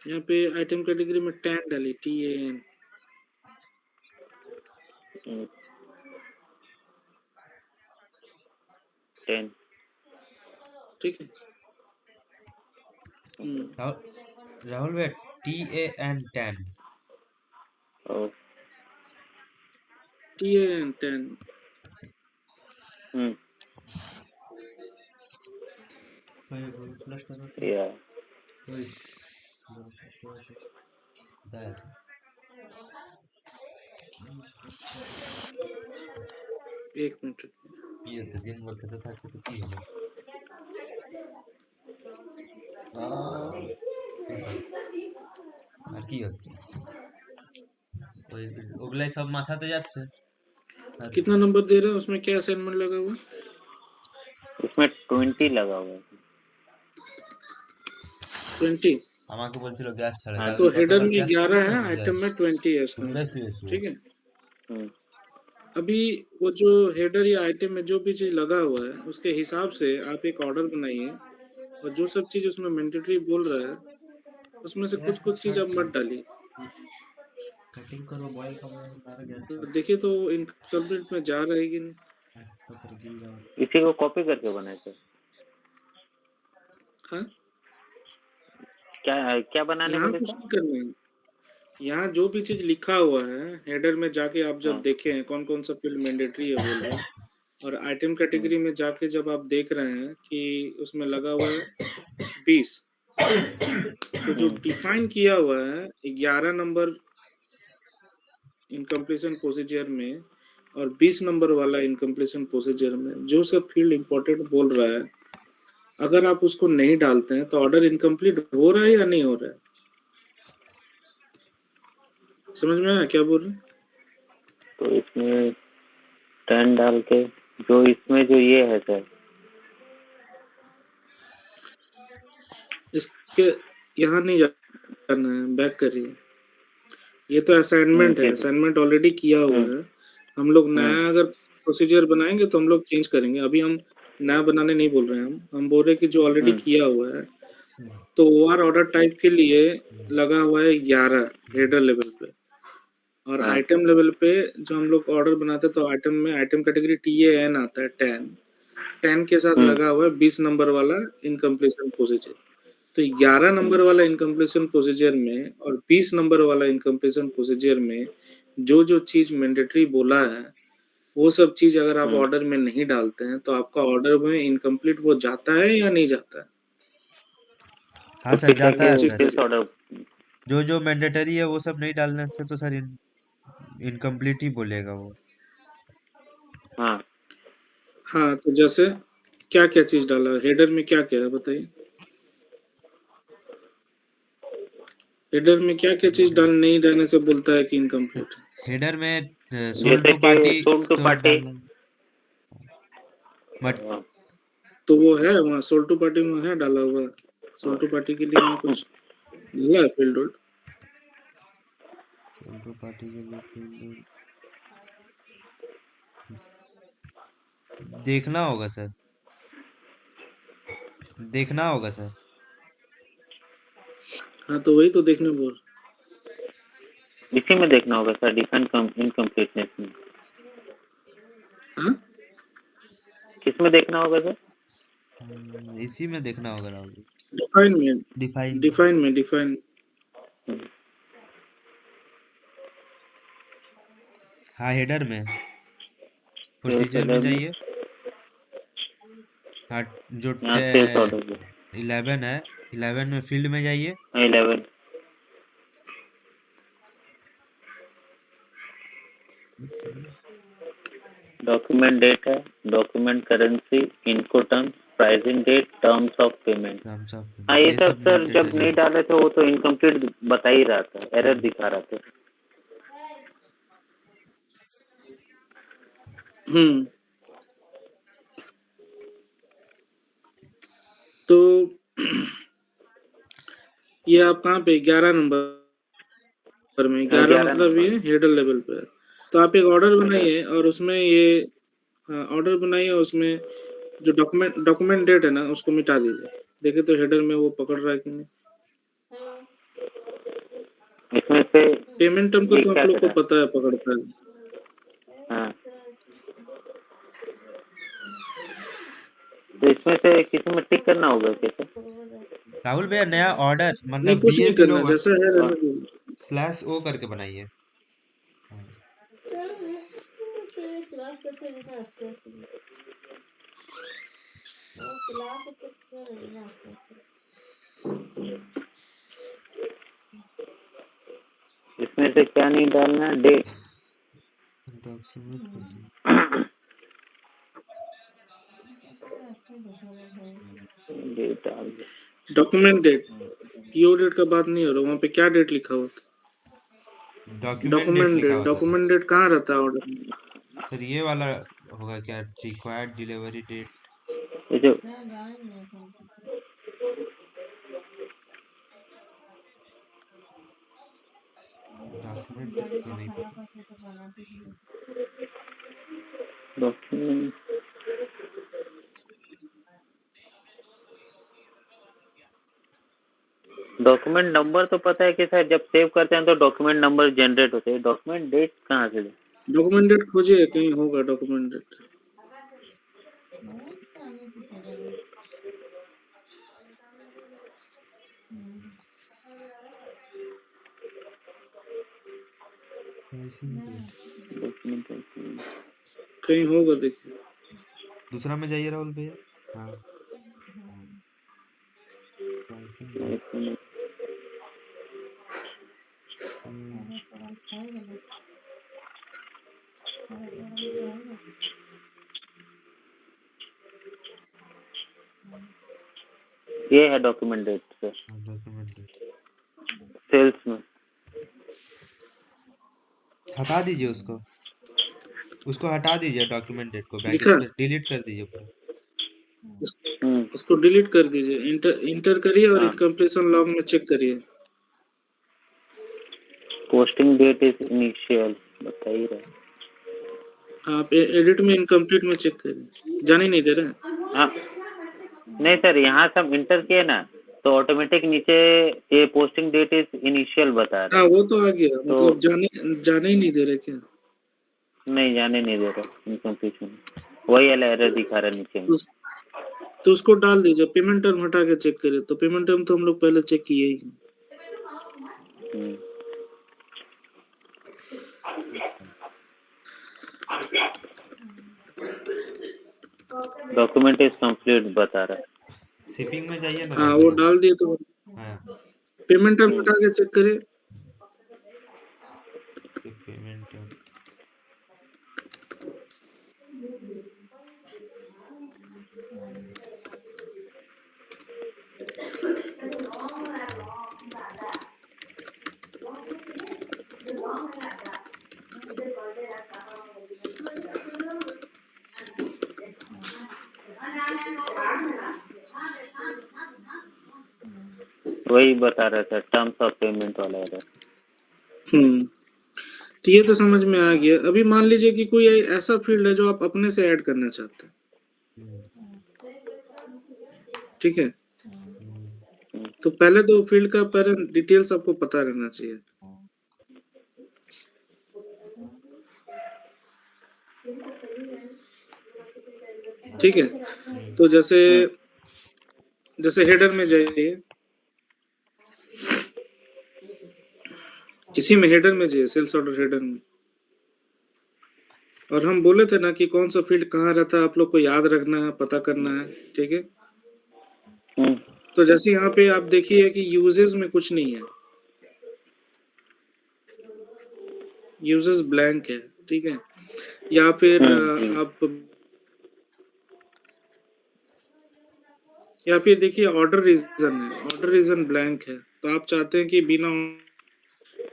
यहाँ पे आइटम कैटेगरी में 10 डाली, TAN। 10 ठीक है। राहुल भैया TAN 10 और TAN 10। प्लस करो या एक मिनट ये तो दिन भर कहता था कि तो की होगा আর কি হচ্ছে ওই ওগুলাই সব মাথাতে যাচ্ছে कितना नंबर दे रहे हैं उसमें, क्या असाइनमेंट लगा हुआ है? इसमें 20 लगा हुआ है 20। আমাকে বলছিল গ্যাস ছাড়ে हाँ, কালকে तो हेडर কতবার में গ্যাস 11 ছাড়ে है, না आइटम में 20 है उसमें, ग्यास ठीक है। हम्म, अभी वो जो हेडर या आइटम में जो भी चीज लगा हुआ है उसके हिसाब से आप एक ऑर्डर बनाइए, और जो सब चीज उसमें मैंडेटरी बोल रहा है उसमें से कुछ कुछ चीज आप मत डालिए। कटिंग करो बॉयल करो सारा गैस तो देखिए तो इनकम्प्लीट में जा रहा है कि नहीं। तो कर दिया इसी को कॉपी करके बनाए थे हाँ, क्या क्या बनाने यहाँ बोले कुछ थे नहीं करना है। यहाँ जो भी चीज लिखा हुआ है हेडर में जाके आप जब हाँ, देखें कौन कौन सा फील्ड मैंडेटरी है बोल रहा है, और आइटम कैटेगरी में जाके जब आप देख रहे हैं कि उसमें लगा हुआ है 20, तो जो डिफाइन किया हुआ है 11 नंबर इनकम्प्लीशन प्रोसीजर में और 20 नंबर वाला इनकम्प्लीशन प्रोसीजर में जो सब फील्ड इंपॉर्टेंट बोल रहा है, अगर आप उसको नहीं डालते हैं तो ऑर्डर इनकम्प्लीट हो रहा है या नहीं हो रहा है। समझ में आया क्या बोल रहे हैं? तो इसमें 10 डाल के जो इसमें जो ये है सर इसके यहाँ नहीं जाना है, बैक करिए। ये तो असाइनमेंट है, ठीक है असाइनमेंट ऑलरेडी किया हुआ है। हम लोग नया अगर प्रोसीजर बनाएंगे तो हम लोग चेंज करेंगे, अभी हम नया बनाने नहीं बोल रहे हैं। हम बोल रहे हैं कि जो ऑलरेडी किया हुआ है, तो ओआर ऑर्डर टाइप के लिए लगा हुआ है 11 हेडर लेवल पे, और हाँ। आइटम लेवल पे जो हम लोग ऑर्डर बनाते हैं तो आइटम में आइटम कैटेगरी TAN आता है 10 के साथ लगा हुआ है 20 नंबर वाला इनकम्प्लीशन प्रोसीजर। तो 11 नंबर वाला इनकम्प्लीशन प्रोसीजर में और 20 नंबर वाला इनकम्प्लीशन प्रोसीजर में जो जो चीज मैंडेटरी बोला है वो सब चीज अगर आप ऑर्डर में नहीं डालते हैं तो आपका ऑर्डर में इनकम्प्लीट वो जाता है या नहीं जाता है। हाँ सर जाता है चेक सर करिए। ऑर्डर जो जो मैंडेटरी है वो सब नहीं डालने से तो सर इनकम्प्लीट ही बोलेगा वो हाँ हाँ, तो जैसे क्या क्या चीज डाला है हेडर में, क्या क्या है बताइए। हेडर में क्या क्या चीज नहीं डालने से बोलता है कि इनकम्प्लीट है। हेडर में सोल जैसे टू कि पार्टी सोल्ड टू तो पार्टी। डालना बट तो वो है वहाँ सोल्टू पार्टी में है डाला हुआ। सोल्टू पार्टी के लिए वहाँ कुछ डाला है field word. Sold to party के लिए field देखना होगा सर, देखना होगा सर। हाँ तो वही तो देखने बोल। इसी में देखना होगा सर, डिफाइन इनकम्प्लीटनेस में। हाँ किसमें देखना होगा सर? इसी में देखना होगा राहुल, डिफाइन में, डिफाइन। डिफाइन। हाँ हेडर में सेल्स प्रोसीजर में हेडर में, जाइए। हाँ जो यहाँ सेल्स ऑर्डर में 11 है, 11 में फील्ड में जाइए। 11 डॉक्यूमेंट डेट है, डॉक्यूमेंट करेंसी, इनको terms, pricing date, terms of payment. Terms of हाँ पेमेंट ये ये सब सब सर जब मैंडेटरी नहीं है। डाले थे वो तो इनकम्प्लीट बता ही रहा था, एरर दिखा रहा था। हम्म। तो ये आप कहाँ पे 11 नंबर में, 11 11 मतलब ये नंबर। हेडर लेवल पे है। तो आप एक ऑर्डर बनाइए और उसमें ये ऑर्डर बनाइए, उसमें जो डॉक्यूमेंट डेट है ना उसको मिटा दीजिए। देखिए तो हेडर में वो पकड़ रहा है कि नहीं। इसमें से पेमेंट टर्म का ये तो आप क्या लोग को करा? पता है पकड़ता है। हाँ तो इसमें से किसी में टिक करना होगा क्या सर? राहुल भैया नया ऑर्डर नहीं मतलब कुछ नहीं करना, BA01 जैसा है रहने दीजिए। /O करके बनाइए। हाँ, इसमें से क्या नहीं डालना? डेट। डॉक्यूमेंट डेट डाल दो। डॉक्यूमेंट डेट, पीओ डेट का बात नहीं हो रहा, वहाँ पे क्या डेट लिखा हुआ था। डॉक्यूमेंट डेट डॉक्यूमेंट लिखा डेट, हुआ था सर। डॉक्यूमेंट डेट कहाँ रहता है ऑर्डर में। सर ये वाला होगा क्या, रिक्वायर्ड डिलीवरी डेट? ये जो डॉक्यूमेंट डेट तो नहीं पता। डॉक्यूमेंट डॉक्यूमेंट नंबर तो पता है कि सर जब सेव करते हैं तो डॉक्यूमेंट नंबर जनरेट होते हैं, डॉक्यूमेंट डेट कहाँ से? डॉक्यूमेंट डेट खोजिए, कहीं होगा document date. Pricing date document कहीं होगा देखिए। दूसरा में जाइए राहुल भैया। हाँ प्राइसिंग डेट ये है document date sir, document date sales में। हटा दीजिए उसको, उसको हटा दीजिए डॉक्यूमेंट डेट को, बैक दिखा, स्पेस डिलीट कर दीजिए पूरा। उसको डिलीट कर दीजिए, इंटर करिए और हाँ इनकम्प्लीशन लॉग में चेक करिए। पोस्टिंग डेट इज इनिशियल बता ही रहा आप एडिट में इनकम्प्लीट में चेक करिए, जाने नहीं दे रहे हैं। है। हाँ नहीं सर, यहाँ सब इंटर किए ना तो ऑटोमेटिक नीचे ये पोस्टिंग डेट इज इनिशियल बता रहा हाँ है। वो तो आ गया, तो मतलब जाने ही नहीं दे रहे क्या। नहीं जाने नहीं दे रहा इनकम्प्लीशन, वही वाला एरर दिखा रहा है नीचे में। तो, तो उसको डाल दीजिए, पेमेंट टर्म हटा के चेक करिए। तो पेमेंट टर्म तो हम लोग पहले चेक किए ही। डॉक्यूमेंट इज कंप्लीट बता रहा है। शिपिंग में जाइए ना हाँ राहुल वो भैया। डाल दिए तो हाँ पेमेंट टर्म हटा के चेक करिए। पेमेंट वही बता रहा था टर्म्स ऑफ पेमेंट वाला एरर। तो ये तो समझ में आ गया। अभी मान लीजिए कि कोई ऐसा फील्ड है जो आप अपने से ऐड करना चाहते हैं, ठीक है, तो पहले तो फील्ड का पहले डिटेल्स आपको पता रहना चाहिए। ठीक है, तो जैसे हेडर में जाइए, इसी में हेडर में जाइए, सेल्स ऑर्डर हेडर में, और हम बोले थे ना कि कौन सा फील्ड कहाँ रहता है, आप लोग को याद रखना है, पता करना है, ठीक है। तो जैसे यहाँ पे आप देखिए कि यूजेस में कुछ नहीं है, यूजेस ब्लैंक है, ठीक है, या फिर या फिर देखिए ऑर्डर रीजन है, ऑर्डर रीजन ब्लैंक है, तो आप चाहते हैं कि बिना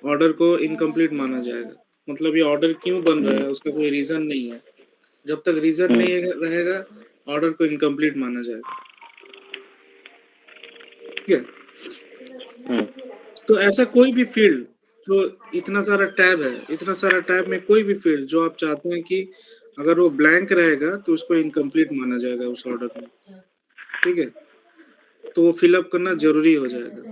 ऑर्डर को इनकम्प्लीट माना जाएगा, मतलब ये ऑर्डर क्यों बन रहा है उसका कोई रीजन नहीं है, जब तक रीजन नहीं रहेगा ऑर्डर को इनकम्प्लीट माना जाएगा, ठीक है। तो ऐसा कोई भी फील्ड जो इतना सारा टैब है, इतना सारा टैब में कोई भी फील्ड जो आप चाहते हैं कि अगर वो ब्लैंक रहेगा तो उसको इनकम्प्लीट माना जाएगा उस ऑर्डर में, ठीक है, तो वो फिलअप करना जरूरी हो जाएगा।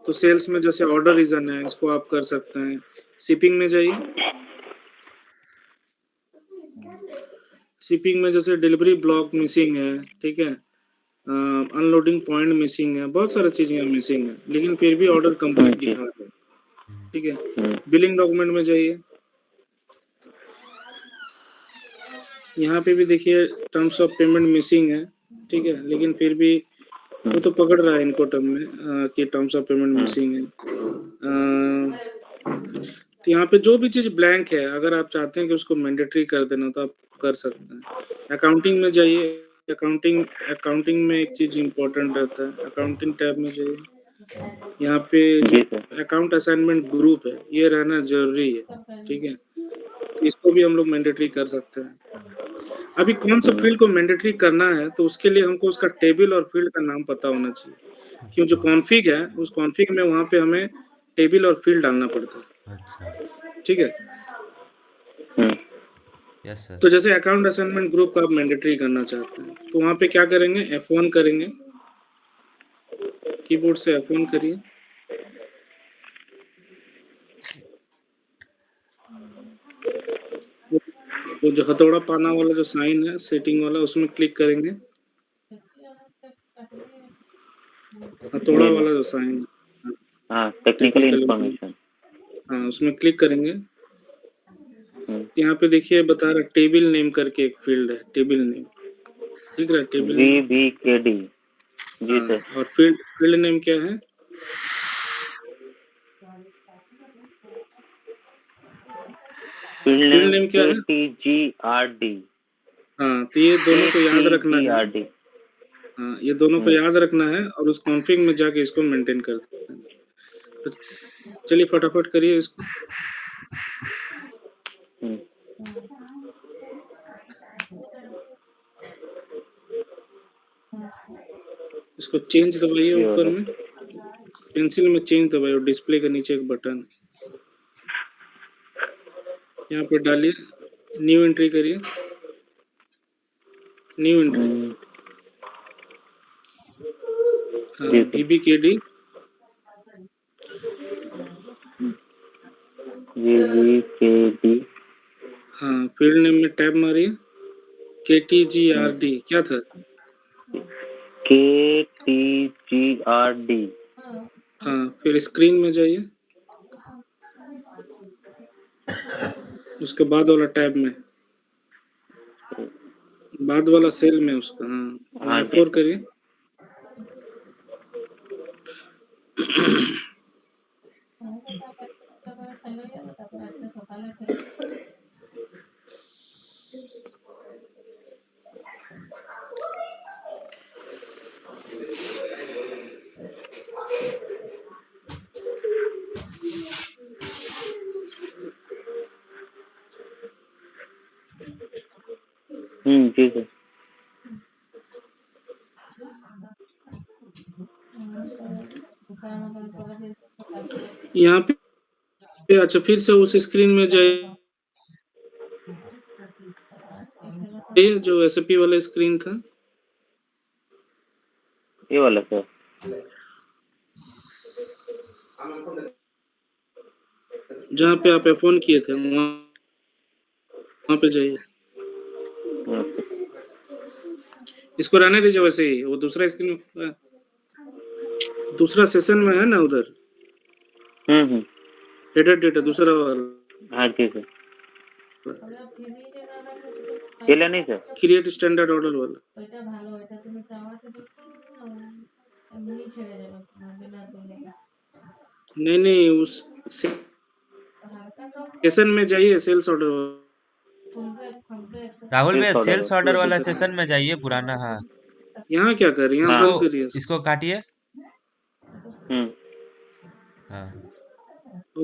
तो सेल्स में जैसे ऑर्डर रीजन है, इसको आप कर सकते हैं। शिपिंग में जाइए, शिपिंग में जैसे डिलीवरी ब्लॉक मिसिंग है, ठीक है, अनलोडिंग पॉइंट मिसिंग है, बहुत सारी चीजें मिसिंग है, लेकिन फिर भी ऑर्डर कंप्लीट दिखा रहा है, ठीक है। बिलिंग डॉक्यूमेंट में जाइए, यहाँ पे भी देखिए टर्म्स ऑफ पेमेंट मिसिंग है, ठीक है, लेकिन फिर भी वो तो पकड़ रहा है इनको टर्म में कि टर्म्स ऑफ पेमेंट मिसिंग है। तो यहाँ पे जो भी चीज ब्लैंक है, अगर आप चाहते हैं कि उसको मैंडेटरी कर देना तो आप कर सकते हैं। अकाउंटिंग में जाइए, अकाउंटिंग में एक चीज इम्पोर्टेंट रहता है, अकाउंटिंग टैब में जाइए, यहाँ पे जो अकाउंट असाइनमेंट ग्रुप है ये रहना जरूरी है, ठीक है, तो इसको भी हम लोग मैंडेटरी कर सकते हैं। अभी कौन सा फील्ड को मैंडेटरी करना है तो उसके लिए हमको उसका टेबल और फील्ड का नाम पता होना चाहिए, क्यों जो कॉन्फ़िग है उस कॉन्फ़िग में वहाँ पे हमें टेबल और फील्ड डालना पड़ता है, ठीक है। Yes sir. तो जैसे अकाउंट असाइनमेंट ग्रुप का आप मैंडेटरी करना चाहते हैं तो वहाँ पे क्या करेंगे, F1 करेंगे, कीबोर्ड से F1 करिए, वो जो हथौड़ा पाना वाला जो साइन है सेटिंग वाला उसमें क्लिक करेंगे, हथौड़ा वाला जो साइन है, हाँ टेक्निकल इन्फॉर्मेशन, हाँ उसमें क्लिक करेंगे। यहाँ पे देखिए बता रहा टेबल नेम करके एक फील्ड है, टेबल नेम, ठीक है, टेबल नेम VBKD जी सर। और फील्ड नेम क्या है, फील्ड नेम क्या है, KTGRD। हाँ तो ये दोनों को याद रखना है, KTGRD। हाँ ये दोनों को याद रखना है और उस कॉन्फ़िग में जाके इसको मेंटेन कर सकते हैं। तो चलिए फटाफट करिए इसको। इसको चेंज दबाइए, ऊपर में पेंसिल में चेंज दबाइए, डिस्प्ले के नीचे एक बटन यहाँ पे डालिए, न्यू एंट्री करिए, न्यू एंट्री, हाँ VBKD, VBKD, हाँ फील्ड नेम में टैब मारिए, KTGRD क्या था, KTGRD, हाँ फिर स्क्रीन में जाइए, उसके बाद वाला टैब में, बाद वाला सेल में उसका, हाँ F4 करिए, जी सर। यहाँ पे अच्छा फिर से उस स्क्रीन में जाइए जो एसएपी वाला स्क्रीन था ये वाला सर। जहाँ पे आप F1 किए थे वहाँ पे जाइए। इसको रहने दीजिए वैसे ही, वो दूसरा स्क्रीन दूसरा सेशन में है ना उधर हेडर डेटा दूसरा वाला। हाँ जी सर। केला नहीं सर। क्रिएट स्टैंडर्ड ऑर्डर वाला। नहीं उस सेशन में जाइए सेल्स ऑर्डर। राहुल भैया सेल्स सेल्स ऑर्डर ऑर्डर वाला प्रोसेसर सेशन में जाइए पुराना। हाँ यहाँ क्या कर रही है, यहाँ इसको बंद करिए। इसको काटिए। हाँ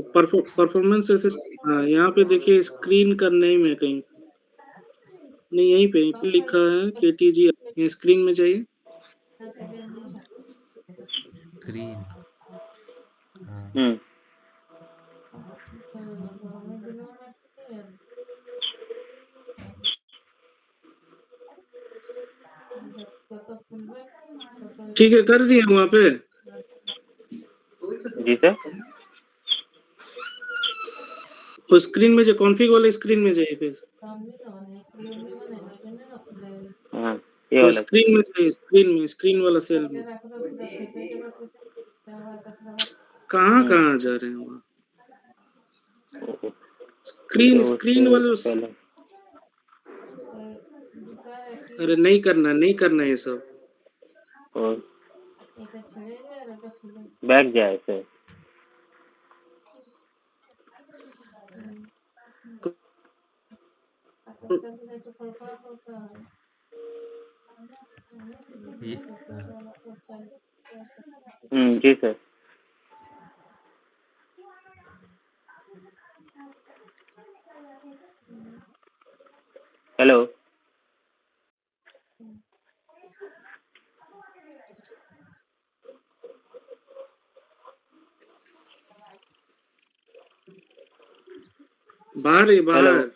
परफॉर्मेंस हाँ यहाँ पे देखिए स्क्रीन का नेम है कहीं नहीं, यहीं पे लिखा है KTG। ये स्क्रीन में जाइए। स्क्रीन। हाँ ठीक है कर दिए वहाँ पे। जी सर। उस स्क्रीन में जो कॉन्फ़िग वाले स्क्रीन में जाइए फिर। हाँ ये तो वाला सर। स्क्रीन में जाइए, स्क्रीन वाला सेल में। कहाँ जा रहे हैं वहाँ। स्क्रीन वाले पहले अरे नहीं करना ये सब। और बैक जाए सर। ये जी सर। हेलो। बाहर है बाहर।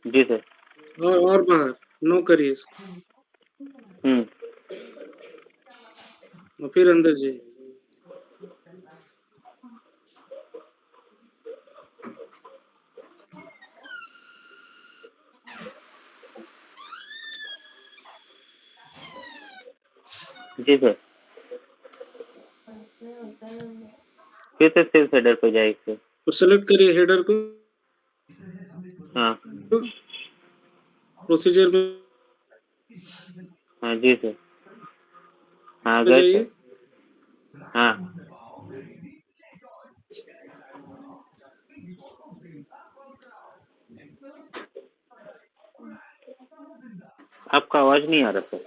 जी सर। और बाहर नो करिए इसको और फिर अंदर जाइए। जी सर। फिर से सेल्स हेडर पे जाए सर। तो सेलेक्ट करिए हेडर को। हाँ प्रोसीजर में हाँ जी सर। हाँ गए जाइए। सर। हाँ आपका आवाज नहीं आ रहा सर।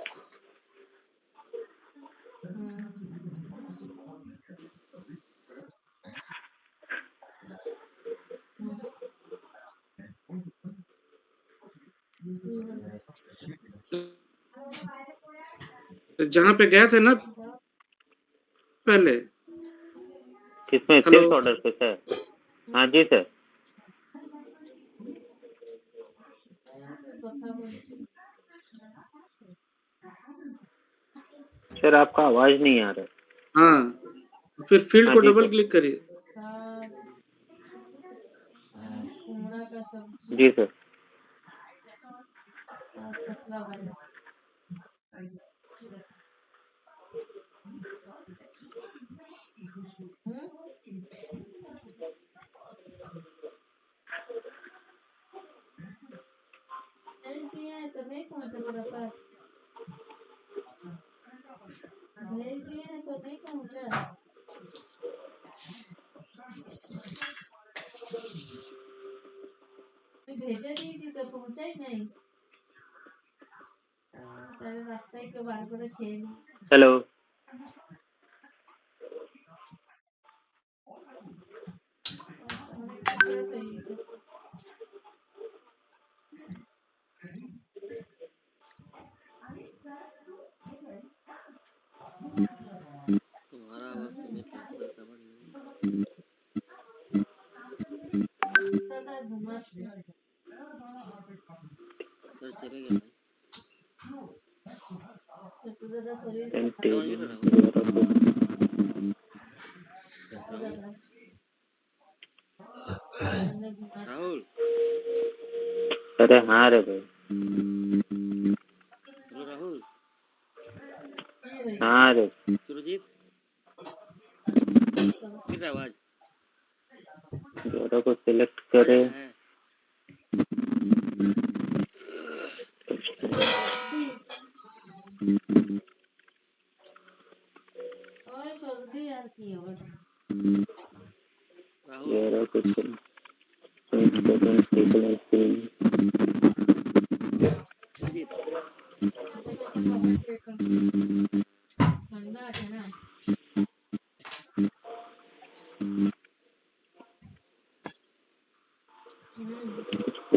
जहाँ पे गए थे ना पहले। किसमें हेलो सेल्स ऑर्डर पे सर। हाँ जी सर। सर आपका आवाज नहीं आ रहा। हाँ फिर फील्ड हाँ को जी डबल सर। क्लिक करिए। जी सर। हेलो। छोटू दादा शरीर एंड का टेबल राहुल छोटू दादा मैंने घुमा राहुल अरे हाँ रे भाई, हेलो राहुल हाँ रे, सुरजीत फिर आवाज जोड़ा को सिलेक्ट आ करे। रहा है ओए सर्दी आती है बस राहुल जोड़ा को select table and screen. Surjit ठंडा है ना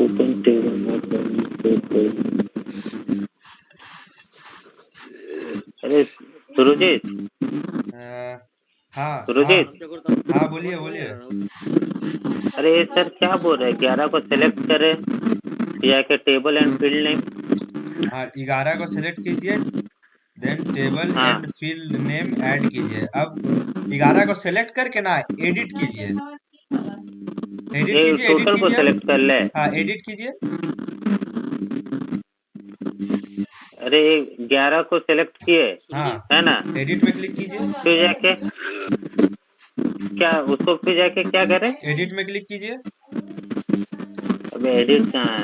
ओपन टेबल नॉट अरे सुरजीत, हाँ सुरजीत, अब जगह तो हाँ बोलिए आवाज क्यों नहीं आ बोलिए। रहा राहुल अरे ये सर क्या बोल रहे हैं, 11 को सिलेक्ट करे, जाके टेबल एंड फील्ड नेम। हाँ 11 को सेलेक्ट कीजिए, देन टेबल हाँ एंड फील्ड नेम ऐड कीजिए। अब 11 को सेलेक्ट करके ना एडिट कीजिए, एडिट ये कीजिए, एडिट टोटल को कीजिए। सिलेक्ट कर ले। हाँ एडिट कीजिए। अरे 11 को सिलेक्ट किए हाँ है ना, एडिट पे क्लिक कीजिए, फिर जाके क्या उसको फिर जाके क्या करे। एडिट में क्लिक कीजिए। अब एडिट कहाँ है,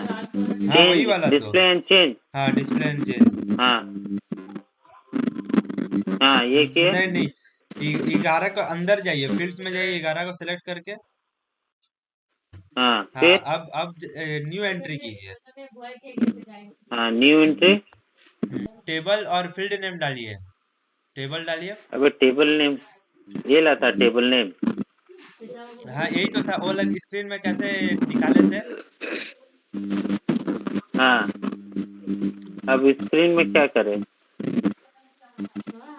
हाँ वही चेंज वाला तो। Display and change. हाँ डिस्प्ले एंड चेंज। हाँ हाँ ये किए। नहीं नहीं 11 को अंदर जाइए, फील्ड्स में जाइए, 11 को सेलेक्ट करके। हाँ हाँ फिर अब न्यू एंट्री कीजिए। हाँ न्यू एंट्री। टेबल और फील्ड नेम डालिए, टेबल डालिए। अबे टेबल नेम ये लाता टेबल नेम। हाँ यही तो था, वो अलग स्क्रीन में कैसे निकाले थे। हाँ अब स्क्रीन में क्या करे,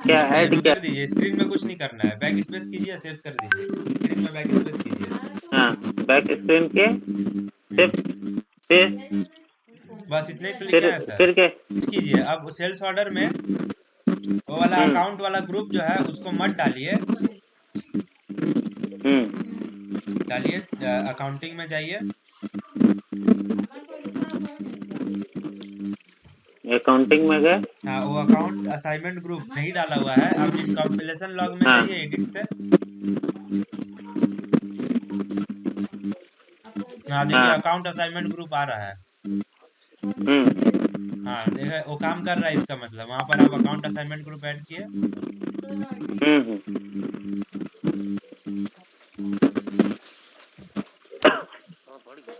क्या ऐड क्या। कर दीजिए, स्क्रीन में कुछ नहीं करना है, बैक स्पेस कीजिए, सेव कर दीजिए, स्क्रीन में बैक स्पेस कीजिए। हाँ बैक स्क्रीन के सिर्फ फिर बस इतना ही तो लिखा है सर। फिर क्या। कीजिए अब सेल्स ऑर्डर में वो वाला अकाउंट वाला ग्रुप जो है उसको मत डालिए, डालिए अकाउंटिंग में जाइए, अकाउंटिंग में गए। हाँ वो अकाउंट असाइनमेंट ग्रुप नहीं डाला हुआ है। अब कंपिलेशन लॉग में हाँ जाइए, एडिट से। हाँ देखिए हाँ अकाउंट असाइनमेंट ग्रुप आ रहा है। हाँ देखिए वो काम कर रहा है, इसका मतलब वहाँ पर आप अकाउंट असाइनमेंट ग्रुप ऐड किए। हाँ बढ़ गया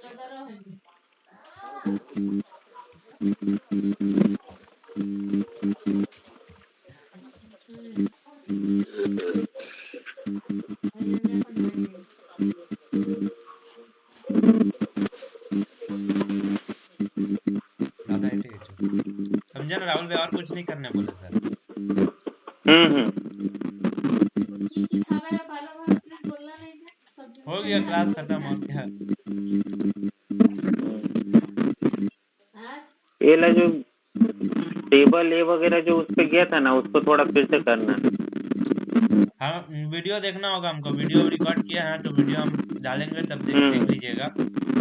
समझे ना राहुल भाई, और कुछ नहीं करने बोले सर। हो गया क्लास खत्म, और क्या। ये ला जो टेबल ए वगैरह जो उस पे गया था ना, उसको थोड़ा फिर से करना। हाँ वीडियो देखना होगा हमको, वीडियो रिकॉर्ड किया है तो वीडियो हम डालेंगे तब देख लीजिएगा।